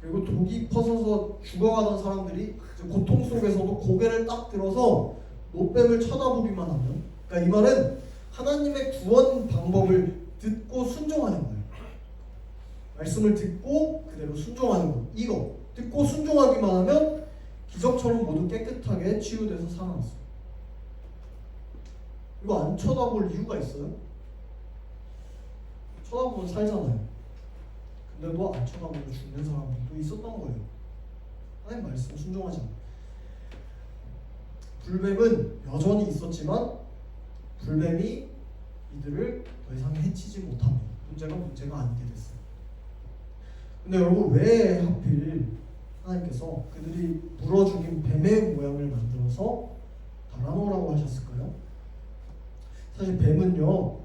그리고 독이 퍼져서 죽어가던 사람들이 고통 속에서도 고개를 딱 들어서 노뱀을 쳐다보기만 하면, 그러니까 이 말은 하나님의 구원 방법을 듣고 순종하는 거예요. 말씀을 듣고 그대로 순종하는 거. 이거 듣고 순종하기만 하면 기적처럼 모두 깨끗하게 치유돼서 살아났어요. 이거 안 쳐다볼 이유가 있어요? 쳐다보면 살잖아요. 근데도 안 쳐다보고 죽는 사람도 있었던 거예요. 하나님 말씀 순종하지 않아요. 불뱀은 여전히 있었지만 불뱀이 이들을 더 이상 해치지 못합니다. 문제가 아니게 됐어요. 근데 여러분 왜 하필 하나님께서 그들이 물어 죽인 뱀의 모양을 만들어서 달아놓으라고 하셨을까요? 사실 뱀은요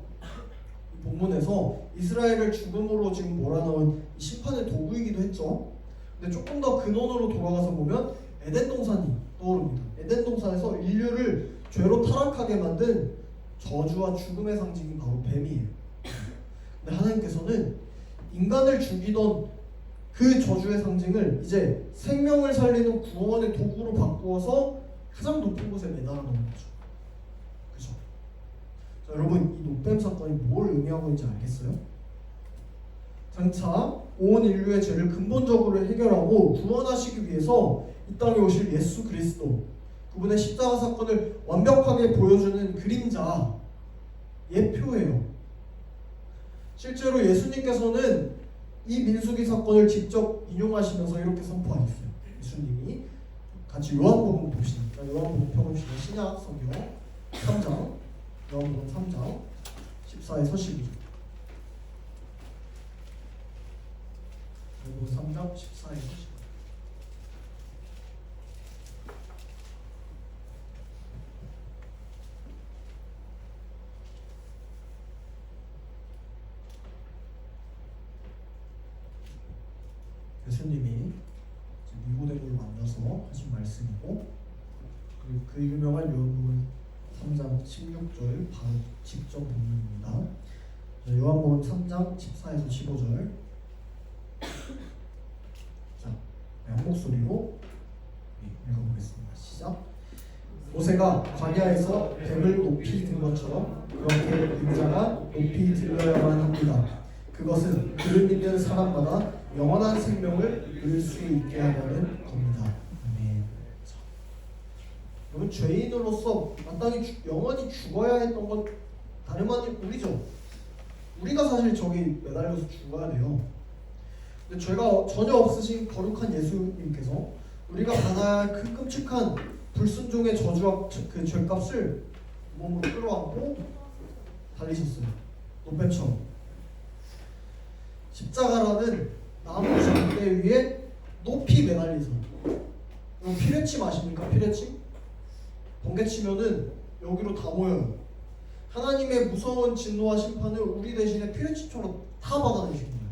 본문에서 이스라엘을 죽음으로 지금 몰아넣은 심판의 도구이기도 했죠. 근데 조금 더 근원으로 돌아가서 보면 에덴 동산이 떠오릅니다. 에덴 동산에서 인류를 죄로 타락하게 만든 저주와 죽음의 상징이 바로 뱀이에요. 근데 하나님께서는 인간을 죽이던 그 저주의 상징을 이제 생명을 살리는 구원의 도구로 바꾸어서 가장 높은 곳에 매달아 놓은 거죠. 그죠? 자, 여러분 이 노뱀 사건이 뭘 의미하고 있는지 알겠어요? 장차 온 인류의 죄를 근본적으로 해결하고 구원하시기 위해서 이 땅에 오실 예수 그리스도, 그분의 십자가 사건을 완벽하게 보여주는 그림자, 예표예요. 실제로 예수님께서는 이 민수기 사건을 직접 인용하시면서 이렇게 선포하셨어요. 예수님이 같이 요한복음 봅시다. 요한복음 펴봅시다. 신약 성경 3장, 요한복음 3장 14에서 12절. 요한복음 3장 14에서 12절. 예수님이 니고데모를 만나서 하신 말씀이고, 그리고 그 유명한 요한복음 3장 16절 바로 직접 본문입니다. 요한복음 3장 14에서 15절. 자, 한 목소리로 읽어보겠습니다. 시작. 모세가 광야에서 뱀을 높이 든 것처럼 그렇게 인자가 높이 들려야만 합니다. 그것은 그를 믿는 사람마다 영원한 생명을 누릴 수 있게 하려는 겁니다. 아멘. 여러분 죄인으로서 마땅히 영원히 죽어야 했던 건 다름 아닌 우리죠. 우리가 사실 저기 매달려서 죽어야 돼요. 근데 죄가 전혀 없으신 거룩한 예수님께서 우리가 받아야 할 그 끔찍한 불순종의 저주와 그 죄값을 몸으로 끌어안고 달리셨어요. 노뱀처럼. 십자가라는 나무 장대 위에 높이 매달리서. 여러분 피레침 아십니까? 피레침? 번개치면은 여기로 다 모여요. 하나님의 무서운 진노와 심판을 우리 대신에 피레침처럼 다 받아내신 거예요.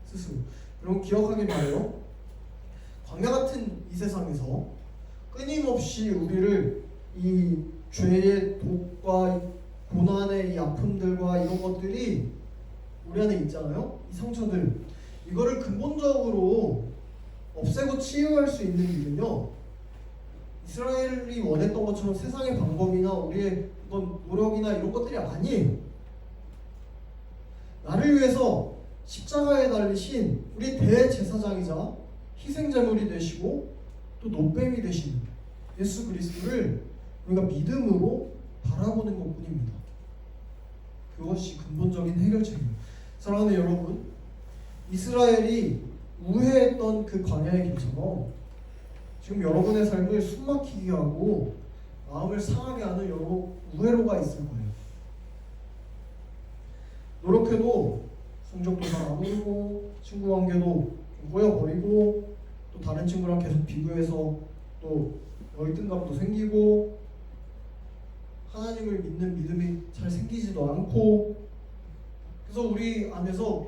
스스로. 여러분 기억하길 바라요. 광야 같은 이 세상에서 끊임없이 우리를 이 죄의 독과 고난의 이 아픔들과 이런 것들이 우리 안에 있잖아요. 이 상처들. 이거를 근본적으로 없애고 치유할 수 있는 일은요, 이스라엘이 원했던 것처럼 세상의 방법이나 우리의 어떤 노력이나 이런 것들이 아니에요. 나를 위해서 십자가에 달리신 우리 대제사장이자 희생제물이 되시고 또 노뱀이 되신 예수 그리스도를 우리가 믿음으로 바라보는 것뿐입니다. 그것이 근본적인 해결책입니다. 사랑하는 여러분, 이스라엘이 우회했던 그 광야의 길처럼 지금 여러분의 삶을 숨막히게 하고 마음을 상하게 하는 여러 우회로가 있을 거예요. 노력해도 성적도 잘 안 오르고 친구 관계도 좀 꼬여버리고 또 다른 친구랑 계속 비교해서 또 열등감도 생기고 하나님을 믿는 믿음이 잘 생기지도 않고, 그래서 우리 안에서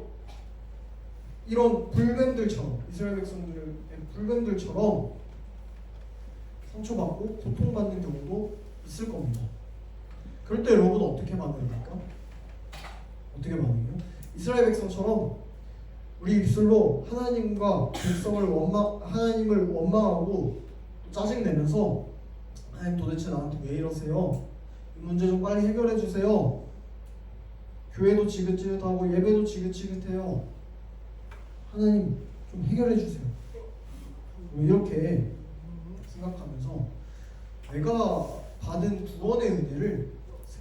이런 불뱀들처럼, 이스라엘 백성들의 불뱀들처럼 상처받고 고통받는 경우도 있을 겁니다. 그럴 때 여러분 어떻게 반응합니까? 어떻게 반응해요? 이스라엘 백성처럼 우리 입술로 하나님과 백성을 하나님을 원망하고 짜증내면서 하나님 도대체 나한테 왜 이러세요? 이 문제 좀 빨리 해결해 주세요. 교회도 지긋지긋하고 예배도 지긋지긋해요. 하나님 좀 해결해 주세요. 이렇게 생각하면서 내가 받은 구원의 은혜를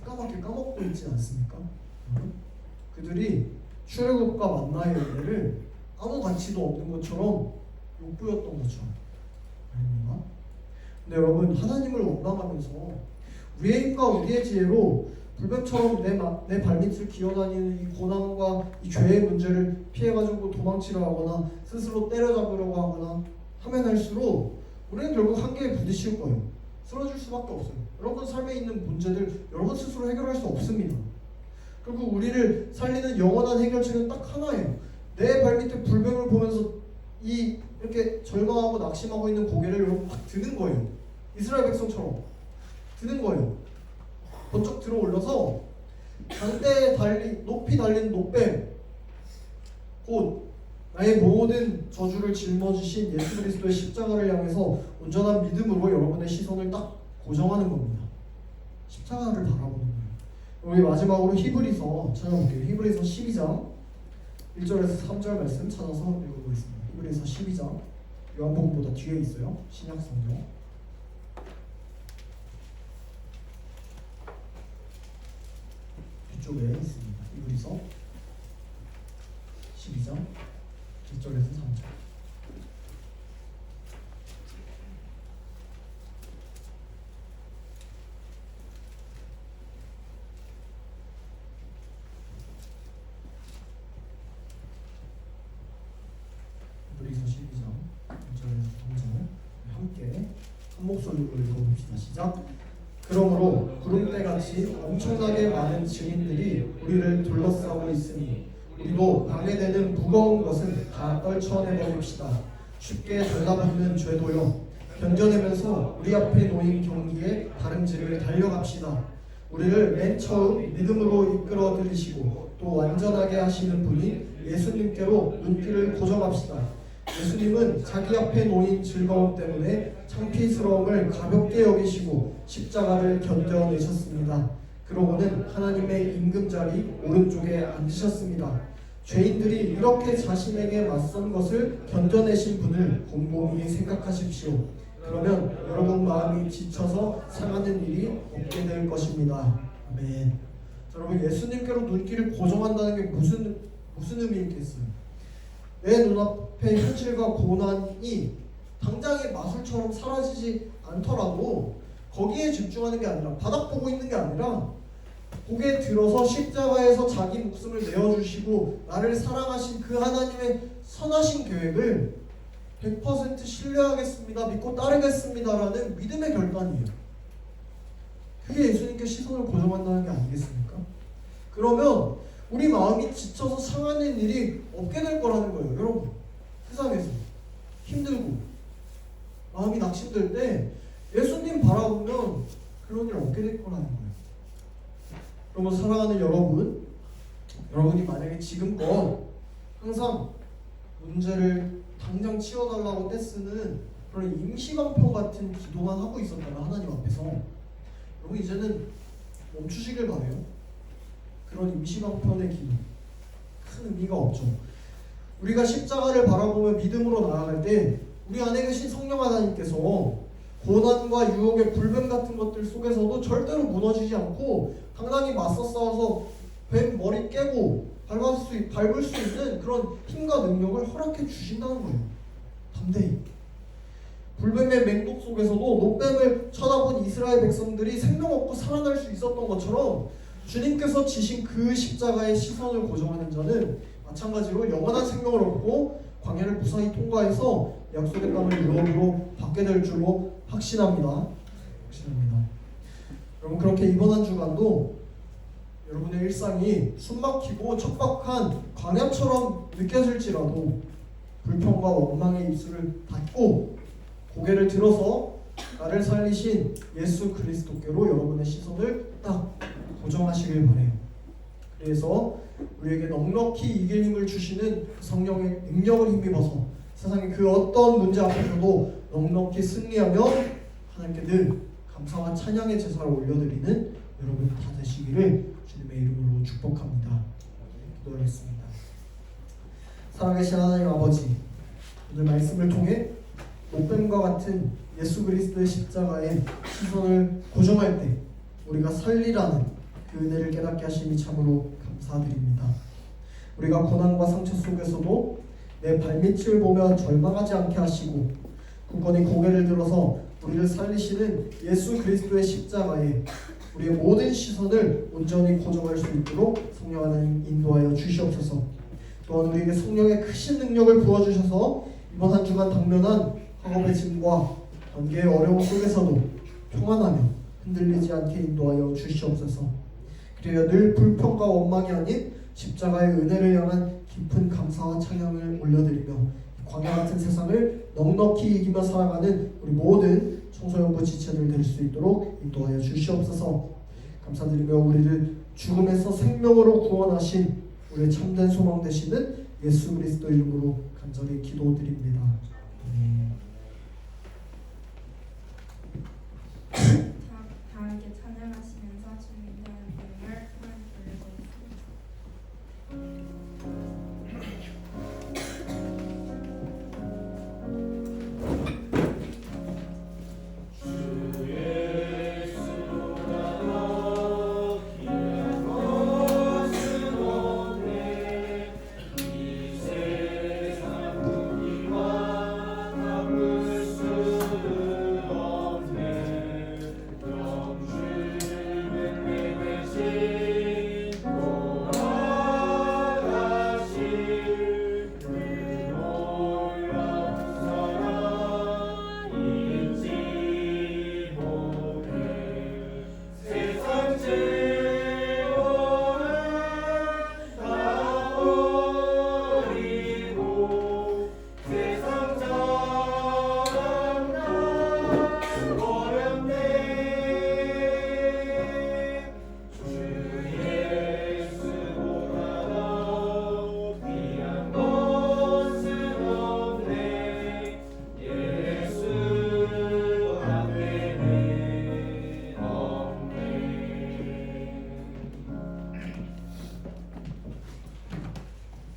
까맣게 까먹고 있지 않습니까? 그들이 출애굽과 만나의 은혜를 아무 가치도 없는 것처럼 욕부였던 것처럼 아닙니까? 근데 여러분, 하나님을 원망하면서 우리의 힘과 우리의 지혜로 불뱀처럼 내 발밑을 기어다니는 이 고난과 이 죄의 문제를 피해가지고 도망치려 하거나 스스로 때려잡으려고 하거나 하면 할수록 우리는 결국 한계에 부딪힐 거예요. 쓰러질 수밖에 없어요. 여러분 삶에 있는 문제들 여러분 스스로 해결할 수 없습니다. 결국 우리를 살리는 영원한 해결책은 딱 하나예요. 내 발밑에 불뱀을 보면서 이렇게 절망하고 낙심하고 있는 고개를 여러분 막 드는 거예요. 이스라엘 백성처럼 드는 거예요. 번쩍 들어 올려서 강대에 높이 달린 노뱀, 곧 나의 모든 저주를 짊어지신 예수 그리스도의 십자가를 향해서 온전한 믿음으로 여러분의 시선을 딱 고정하는 겁니다. 십자가를 바라보는 거예요. 우리 마지막으로 히브리서 찾아볼게요. 히브리서 12장 1절에서 3절 말씀 찾아서 읽어보겠습니다. 히브리서 12장, 요한복음보다 뒤에 있어요. 신약 성경. 뒤쪽에 있습니다. 히브리서 12장 1절에서 3절. 히브리서 12장 1절에서 3절 함께 한 목소리로 읽어봅시다. 시작. 그러므로 구름대같이 엄청나게 많은 증인들이 우리를 둘러싸고 있으니 우리도 방해되는 무거운 것은 다 떨쳐내버립시다. 쉽게 달라붙는 죄도요 견뎌내면서 우리 앞에 놓인 경기에 다름질을 달려갑시다. 우리를 맨 처음 믿음으로 이끌어 들이시고 또 완전하게 하시는 분이 예수님께로 눈길을 고정합시다. 예수님은 자기 앞에 놓인 즐거움 때문에 창피스러움을 가볍게 여기시고 십자가를 견뎌내셨습니다. 그러고는 하나님의 임금자리 오른쪽에 앉으셨습니다. 죄인들이 이렇게 자신에게 맞선 것을 견뎌내신 분을 곰곰이 생각하십시오. 그러면 여러분 마음이 지쳐서 상하는 일이 없게 될 것입니다. 아멘. 여러분, 예수님께로 눈길을 고정한다는 게 무슨 의미겠어요? 내 눈앞의 현실과 고난이 당장의 마술처럼 사라지지 않더라도 거기에 집중하는 게 아니라, 바닥 보고 있는 게 아니라 고개 들어서 십자가에서 자기 목숨을 내어주시고 나를 사랑하신 그 하나님의 선하신 계획을 100% 신뢰하겠습니다, 믿고 따르겠습니다라는 믿음의 결단이에요. 그게 예수님께 시선을 고정한다는 게 아니겠습니까? 그러면 우리 마음이 지쳐서 상하는 일이 없게 될 거라는 거예요. 여러분, 세상에서 힘들고 마음이 낙심될 때 예수님 바라보면 그런 일 없게 될 거라는 거예요. 그러면 사랑하는 여러분이 만약에 지금껏 항상 문제를 당장 치워달라고 떼쓰는 그런 임시방편 같은 기도만 하고 있었다가 하나님 앞에서, 여러분 이제는 멈추시길 바래요. 그런 임시방편의 기도 큰 의미가 없죠. 우리가 십자가를 바라보며 믿음으로 나아갈 때 우리 안에 계신 성령 하나님께서 고난과 유혹의 불뱀 같은 것들 속에서도 절대로 무너지지 않고 당당히 맞서 싸워서 뱀 머리 깨고 밟을 수 있는 그런 힘과 능력을 허락해 주신다는 거예요. 담대히. 불뱀의 맹독 속에서도 노뱀을 쳐다본 이스라엘 백성들이 생명 얻고 살아날 수 있었던 것처럼 주님께서 지신 그 십자가의 시선을 고정하는 자는 마찬가지로 영원한 생명을 얻고 광야를 무사히 통과해서 약속의 땅을 유업으로 받게 될 줄로 확신합니다. 여러분, 그렇게 이번 한 주간도 여러분의 일상이 숨막히고 척박한 광야처럼 느껴질지라도 불평과 원망의 입술을 닫고 고개를 들어서 나를 살리신 예수 그리스도께로 여러분의 시선을 딱 고정하시길 바래요. 그래서 우리에게 넉넉히 이길 힘을 주시는 성령의 능력을 힘입어서 세상의 그 어떤 문제 앞에서도 넉넉히 승리하며 하나님께 늘 감사와 찬양의 제사를 올려드리는 여러분 다 되시기를 주님의 이름으로 축복합니다. 기도하겠습니다. 살아계신 하나님 아버지, 오늘 말씀을 통해 목뱀과 같은 예수 그리스도의 십자가에 시선을 고정할 때 우리가 살리라는 그 은혜를 깨닫게 하심이 참으로 감사드립니다. 우리가 고난과 상처 속에서도 내 발밑을 보며 절망하지 않게 하시고 굳건히 고개를 들어서 우리를 살리시는 예수 그리스도의 십자가에 우리의 모든 시선을 온전히 고정할 수 있도록 성령 하나님 인도하여 주시옵소서. 또한 우리에게 성령의 크신 능력을 부어주셔서 이번 한 주간 당면한 학업의 짐과 관계의 어려움 속에서도 평안하며 흔들리지 않게 인도하여 주시옵소서. 그래야 늘 불평과 원망이 아닌 십자가의 은혜를 향한 깊은 감사와 찬양을 올려드리며 광야 같은 세상을 넉넉히 이기며 살아가는 우리 모든 청소년부 지체들 될 수 있도록 인도하여 주시옵소서. 감사드리며 우리를 죽음에서 생명으로 구원하신 우리의 참된 소망 되시는 예수 그리스도 이름으로 간절히 기도드립니다.
다 함께 찬양하시면서 주님 위대한 이름을 하나님 올려드리겠습니다.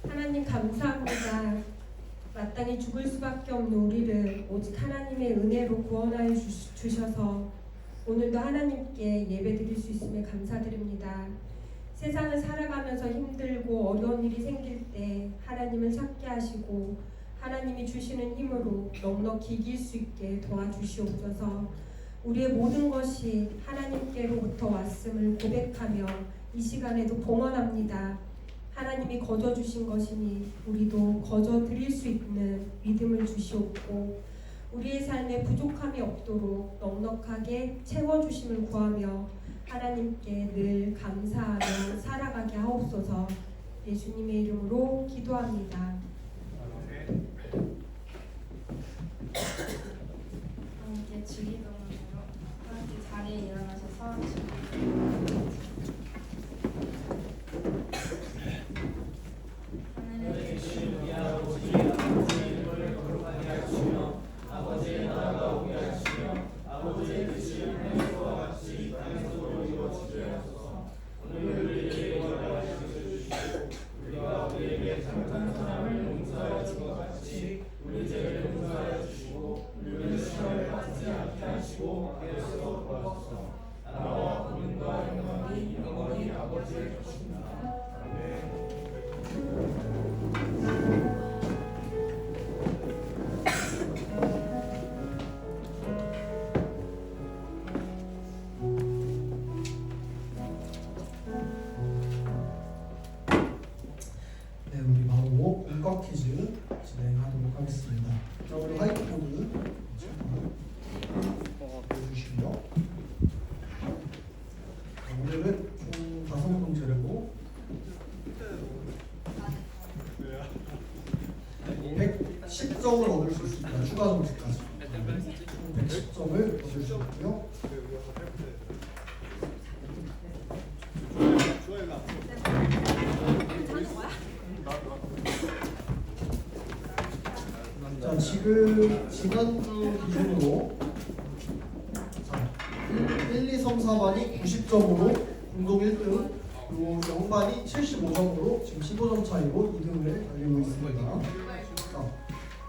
하나님 감사합니다. 마땅히 죽을 수밖에 없는 우리를 오직 하나님의 은혜로 구원하여 주셔서 오늘도 하나님께 예배드릴 수 있음에 감사드립니다. 세상을 살아가면서 힘들고 어려운 일이 생길 때 하나님을 찾게 하시고 하나님이 주시는 힘으로 넉넉히 이길 수 있게 도와주시옵소서. 우리의 모든 것이 하나님께로부터 왔음을 고백하며 이 시간에도 봉헌합니다. 하나님이 거저 주신 것이니 우리도 거저 드릴 수 있는 믿음을 주시옵고 우리의 삶에 부족함이 없도록 넉넉하게 채워주심을 구하며 하나님께 늘 감사하며 살아가게 하옵소서. 예수님의 이름으로 기도합니다.
함께 주기도문으로 함께 자리에 일어나셔서 하늘에 계신 우리 아버지 이름을 거룩하게 하시며 아버지의 나라가 오게 하시며 아버지의 뜻이 하늘에서와 같이 땅에서도 이루어지게 하소서. 오늘 우리에게 원하여 주시고 우리가 우리에게 잘못한 사람을 용서하여 준 것 같이 우리 죄를 용서하여 주시고 우리를 시험에 빠지지 않게 하시고 악에서 도와주소서. 나라와 권능과 영광이 영원히 아버지의 것입니다. 아멘.
네, 우리 바로 문과 퀴즈 진행하도록 하겠습니다. 자, 우리 화이트보드 보여주시고요. 오늘은 총 5문제로 110점을 얻을 수 있습니다. 추가 점수까지. 총 110점을 얻을 수 있고요. 자, 지금 지난주 기준으로 1, 2, 3, 4반이 90점으로 공동 1등, 그리고 0반이 75점으로 지금 15점 차이로 2등을 달리고 있습니다. 자,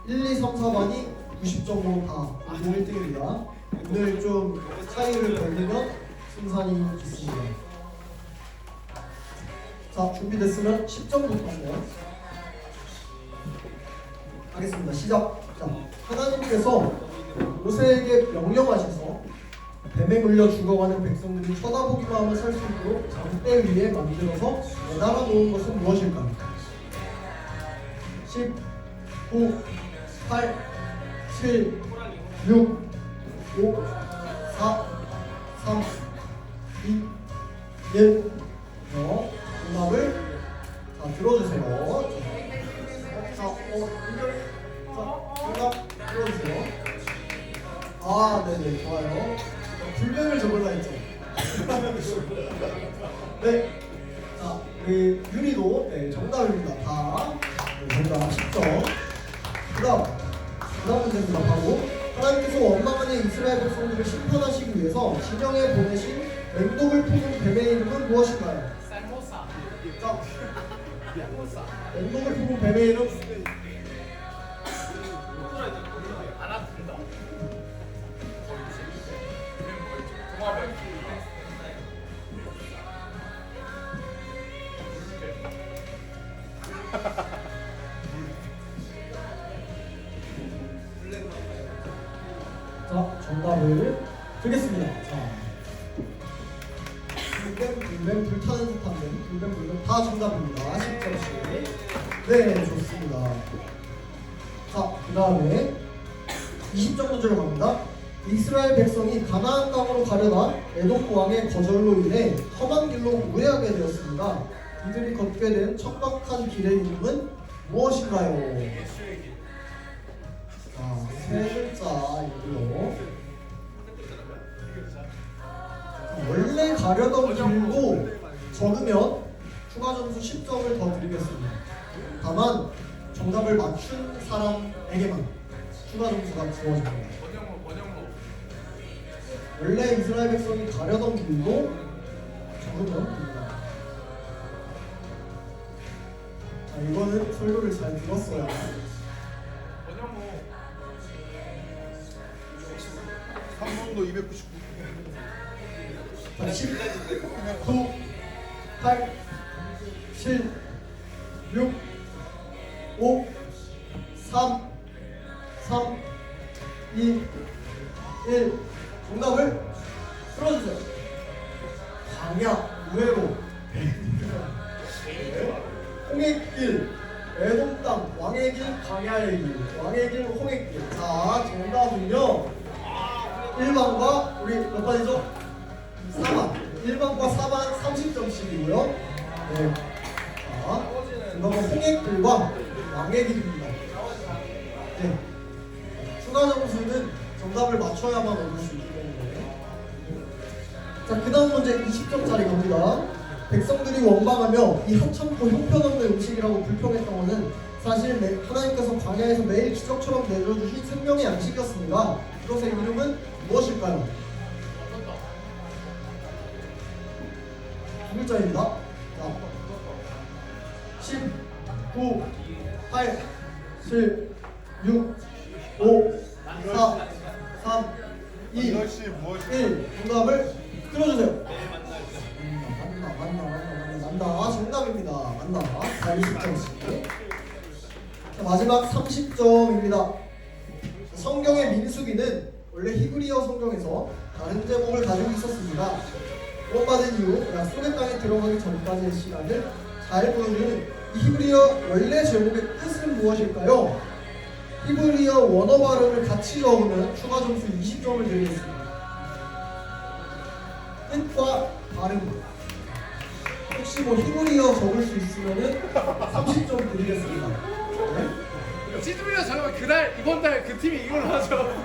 1, 2, 3, 4반이 90점으로 다 공동 1등입니다. 오늘 좀 차이를 벌리면 승산이 있습니다. 자, 준비됐으면 10점부터 한번 하겠습니다. 시작. 자, 하나님께서 모세에게 명령하셔서 뱀에 물려 죽어가는 백성들이 쳐다보기만 하면 살 수 있도록 장대 위에 만들어서 매달아 놓은 것은 무엇일까요? 10, 9, 8, 7, 6, 5, 4, 3, 2, 1. 정답을 자, 들어주세요. 자, 정답 들어주세요. 아, 네네, 좋아요. 불명을 적으려 했죠. 네. 자, 우리 유리도 네, 정답입니다. 다 네, 정답 10점. 그다음 문제입니다. 바로 하나님께서 원망하는 이스라엘 백성들을 심판하시기 위해서 진영에 보내신 맹독을 품은 뱀의 이름은 무엇인가요?
쌀모사.
자, 맹독을 품은 뱀의 이름
안 아픈다.
자, 정답을 드리겠습니다. 자, 불뱀, 불타는 듯한 뱀, 불뱀 다 정답입니다. 10점씩. 네, 좋습니다. 자, 그 다음에 20점 문제로 갑니다. 이스라엘 백성이 가나안 땅으로 가려다 에돔 왕의 거절로 인해 험한 길로 우회하게 되었습니다. 이들이 걷게 된 척박한 길의 이름은 무엇인가요? 자, 세 글자이고요. 원래 가려던 길도 적으면 추가 점수 10점을 더 드리겠습니다. 다만 정답을 맞춘 사람에게만 추가 점수가 주어집니다.
번영로.
원래 이스라엘 백성이 가려던 길도 적으면 됩니다. 자, 이거는 설교를 잘 들었어야.
번영로.
3번도 299.
10, 9, 8, 7, 6, 5, 3, 3, 2, 1. 정답을 풀어주세요. 광야, 우회로, 홍해길, 에돔 땅, 왕의 길, 광야의 길, 왕의 길, 홍해길. 자, 정답은요. 1번과 우리 몇 번이죠? 4번. 1번과 4번 30점씩이고요. 네. 자, 정답은 홍해길과 왕의 길입니다. 네. 추가 점수는 정답을 맞춰야만 얻을 수 있기 때문에. 자, 그 다음 문제 20점짜리 갑니다. 백성들이 원망하며 이 하찮고 형편없는 음식이라고 불평했던 것은 사실 하나님께서 광야에서 매일 기적처럼 내려주신 생명의 양식이었습니다. 그것의 이름은 무엇일까요? 두 글자입니다. 자, 10, 9, 8, 7, 6, 5, 4, 3, 2,
이것이 무엇이
1. 정답을 들어주세요. 맞나. 정답입니다. 맞나. 자, 20점씩. 자, 마지막 30점입니다. 성경의 민수기는 원래 히브리어 성경에서 다른 제목을 가지고 있었습니다. 구원받은 이후 약속의 땅에 들어가기 전까지의 시간을 잘 보여주는 이 히브리어 원래 제목의 뜻은 무엇일까요? 히브리어 원어 발음을 같이 적으면 추가 점수 20점을 드리겠습니다. 뜻과 발음. 혹시 뭐 히브리어 적을 수 있으면은 30점 드리겠습니다. 네?
찌두리가 잠깐만 이번 달 그 팀이 이걸로 하죠.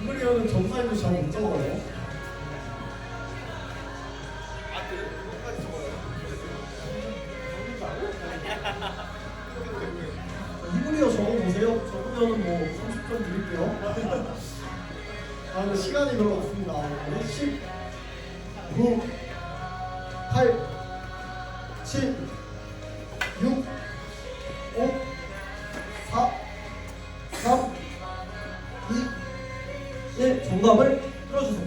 히브리어는 전사님도 잘 못 적어요. 히브리어 적어보세요. 적으면 뭐 30점 드릴게요. 아, 근데 시간이 별로 없습니다. 10, 9, 8, 7, 6, 5, 4, 3, 2, 1. 정답을 틀어주세요.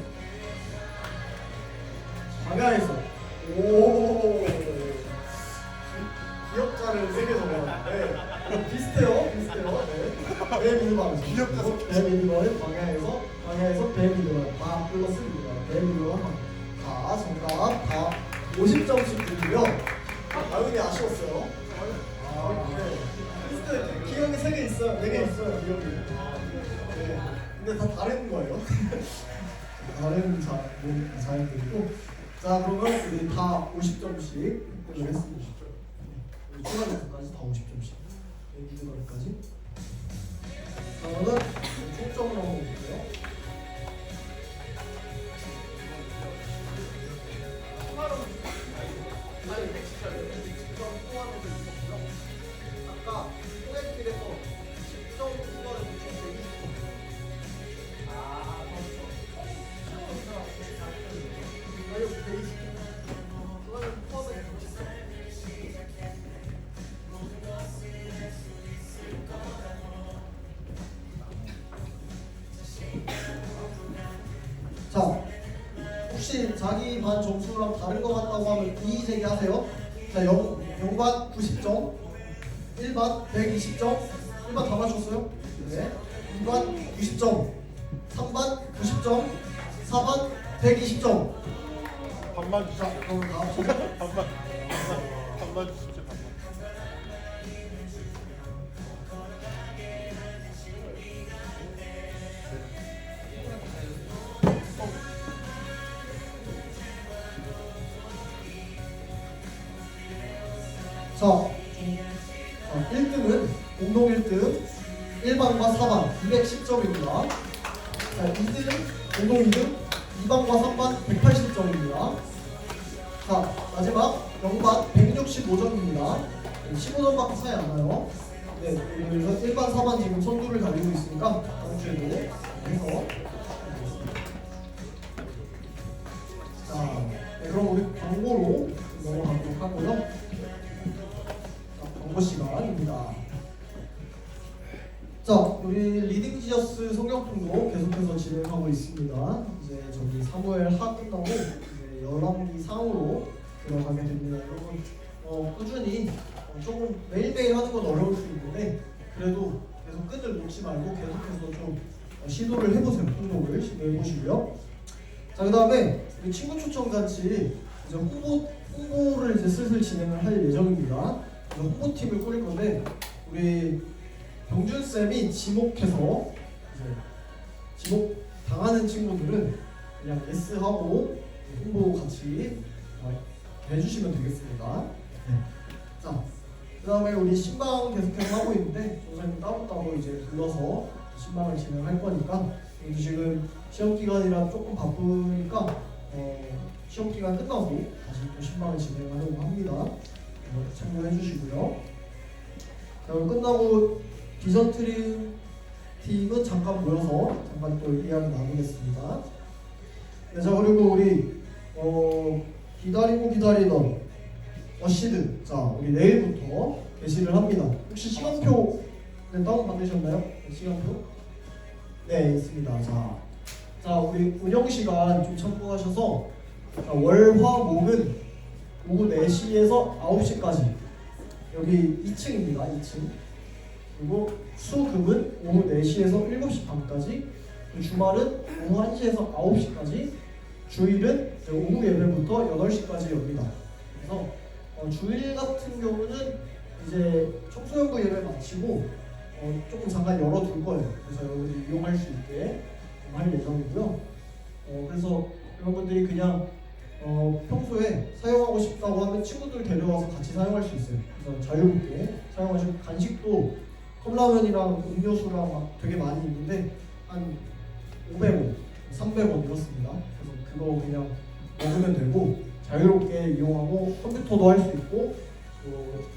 광야에서 오 베미드바를
귀엽다.
베미드바를 광야에서 베미드바 다 불렀습니다. 베미드바 다 정답 다 50점씩 드리고요. 아윤이 아쉬웠어요. 네. 기억이 3개 있어요. 4개 있어요. 기억이. 네. 근데 다 다른 거예요. 다른 자연들이고. 자 그러면 우리 다 50점씩 획득을 했습니다. 우리 초등학교까지 다 50점씩. 미드걸까지. 그러면 총점을 한번 볼게요. 아까 소액길에서 10점 후반을 붙였을 때 20. 자, 혹시 자기 반 점수랑 다른 거 같다고 하면 이의 제기하세요. 자, 0반 90점, 1반 120점, 1반 다 맞췄어요? 네. 2반 90점, 3반 90점, 4반 120점.
반만 주자.
자, 그럼 다 합쳐서
반만 주십시오. 반만.
자, 1등은 공동 1등 1반과 4반 210점입니다. 자, 2등 공동 2등 2반과 3반 180점입니다. 자, 마지막 0반 165점입니다. 15점밖에 차이 안 나요. 네, 그래서 1반, 4반 지금 선두를 달리고 있으니까 다음 주에도 해서. 자, 네, 그럼 우리 광고로 넘어가도록 하고요. 광고 시간입니다. 자, 우리 리딩 지저스 성경통도 계속해서 진행하고 있습니다. 이제 저기 사무엘 하 끝나고 이제 열왕기 상으로 들어가게 됩니다. 여러분 꾸준히 조금 매일매일 하는 건 어려울 수 있는데 그래도 계속 끈을 놓지 말고 계속해서 좀 시도를 해보세요. 통독을 시도해 보시고요. 자, 그다음에 우리 친구 초청 잔치 이제 홍보를 이제 슬슬 진행을 할 예정입니다. 홍보팀을 꾸릴 건데 우리 병준 쌤이 지목해서 이제 지목 당하는 친구들은 그냥 예스 하고 홍보 같이 해주시면 되겠습니다. 네. 자, 그다음에 우리 신방 계속해서 하고 있는데 선생님 따로따로 이제 불러서 신방을 진행할 거니까 지금 시험 기간이라 조금 바쁘니까 시험 기간 끝나고 다시 또 신방을 진행하려고 합니다. 참고해 주시고요. 자, 끝나고 비전 팀은 잠깐 모여서 잠깐 또 이야기 나누겠습니다. 네, 자, 그리고 우리 기다리고 기다리던 어시드, 자, 우리 내일부터 개시를 합니다. 혹시 시간표 다운 받으셨나요? 시간표? 네, 있습니다. 자, 우리 운영 시간 좀 참고하셔서 자, 월, 화, 목은 오후 4시에서 9시까지 여기 2층입니다. 2층. 그리고 수, 금은 오후 4시에서 7시 반까지, 주말은 오후 1시에서 9시까지, 주일은 오후 예배부터 8시까지 엽니다. 그래서 주일 같은 경우는 이제 청소년부 예배 마치고 조금 잠깐 열어둘 거예요. 그래서 여러분들이 이용할 수 있게 할 예정이고요. 그래서 여러분들이 그냥 평소에 사용하고 싶다고 하면 친구들 데려와서 같이 사용할 수 있어요. 그래서 자유롭게 사용하시고, 간식도 컵라면이랑 음료수랑 막 되게 많이 있는데 한 500원, 300원 이렇습니다. 그래서 그거 그냥 먹으면 되고 자유롭게 이용하고 컴퓨터도 할 수 있고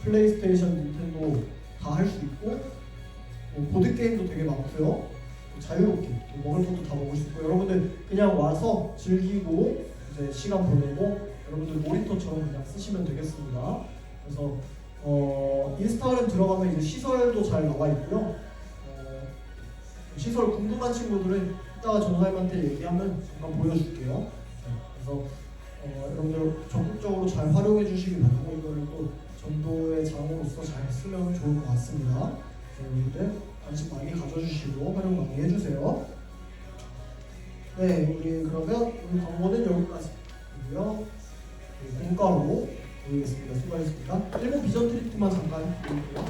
플레이스테이션, 닌텐도 다 할 수 있고 보드게임도 되게 많고요. 자유롭게 먹을 것도 다 먹을 수 있고 여러분들 그냥 와서 즐기고 이제 시간 보내고 여러분들 놀이터처럼 그냥 쓰시면 되겠습니다. 그래서 인스타그램 들어가면 이제 시설도 잘 나와 있고요. 시설 궁금한 친구들은 이따가 전사님한테 얘기하면 잠깐 보여줄게요. 그래서 여러분들 적극적으로 잘 활용해 주시기 바라고 이걸 또 전도의 장으로서 잘 쓰면 좋을 것 같습니다. 여러분들 관심 많이 가져주시고 활용 많이 해주세요. 네, 우리 그러면 오늘 광고는 여기까지고요. 공가로 보이겠습니다. 수고하셨습니다. 1번 비전 트리트만 잠깐 보여드릴게요.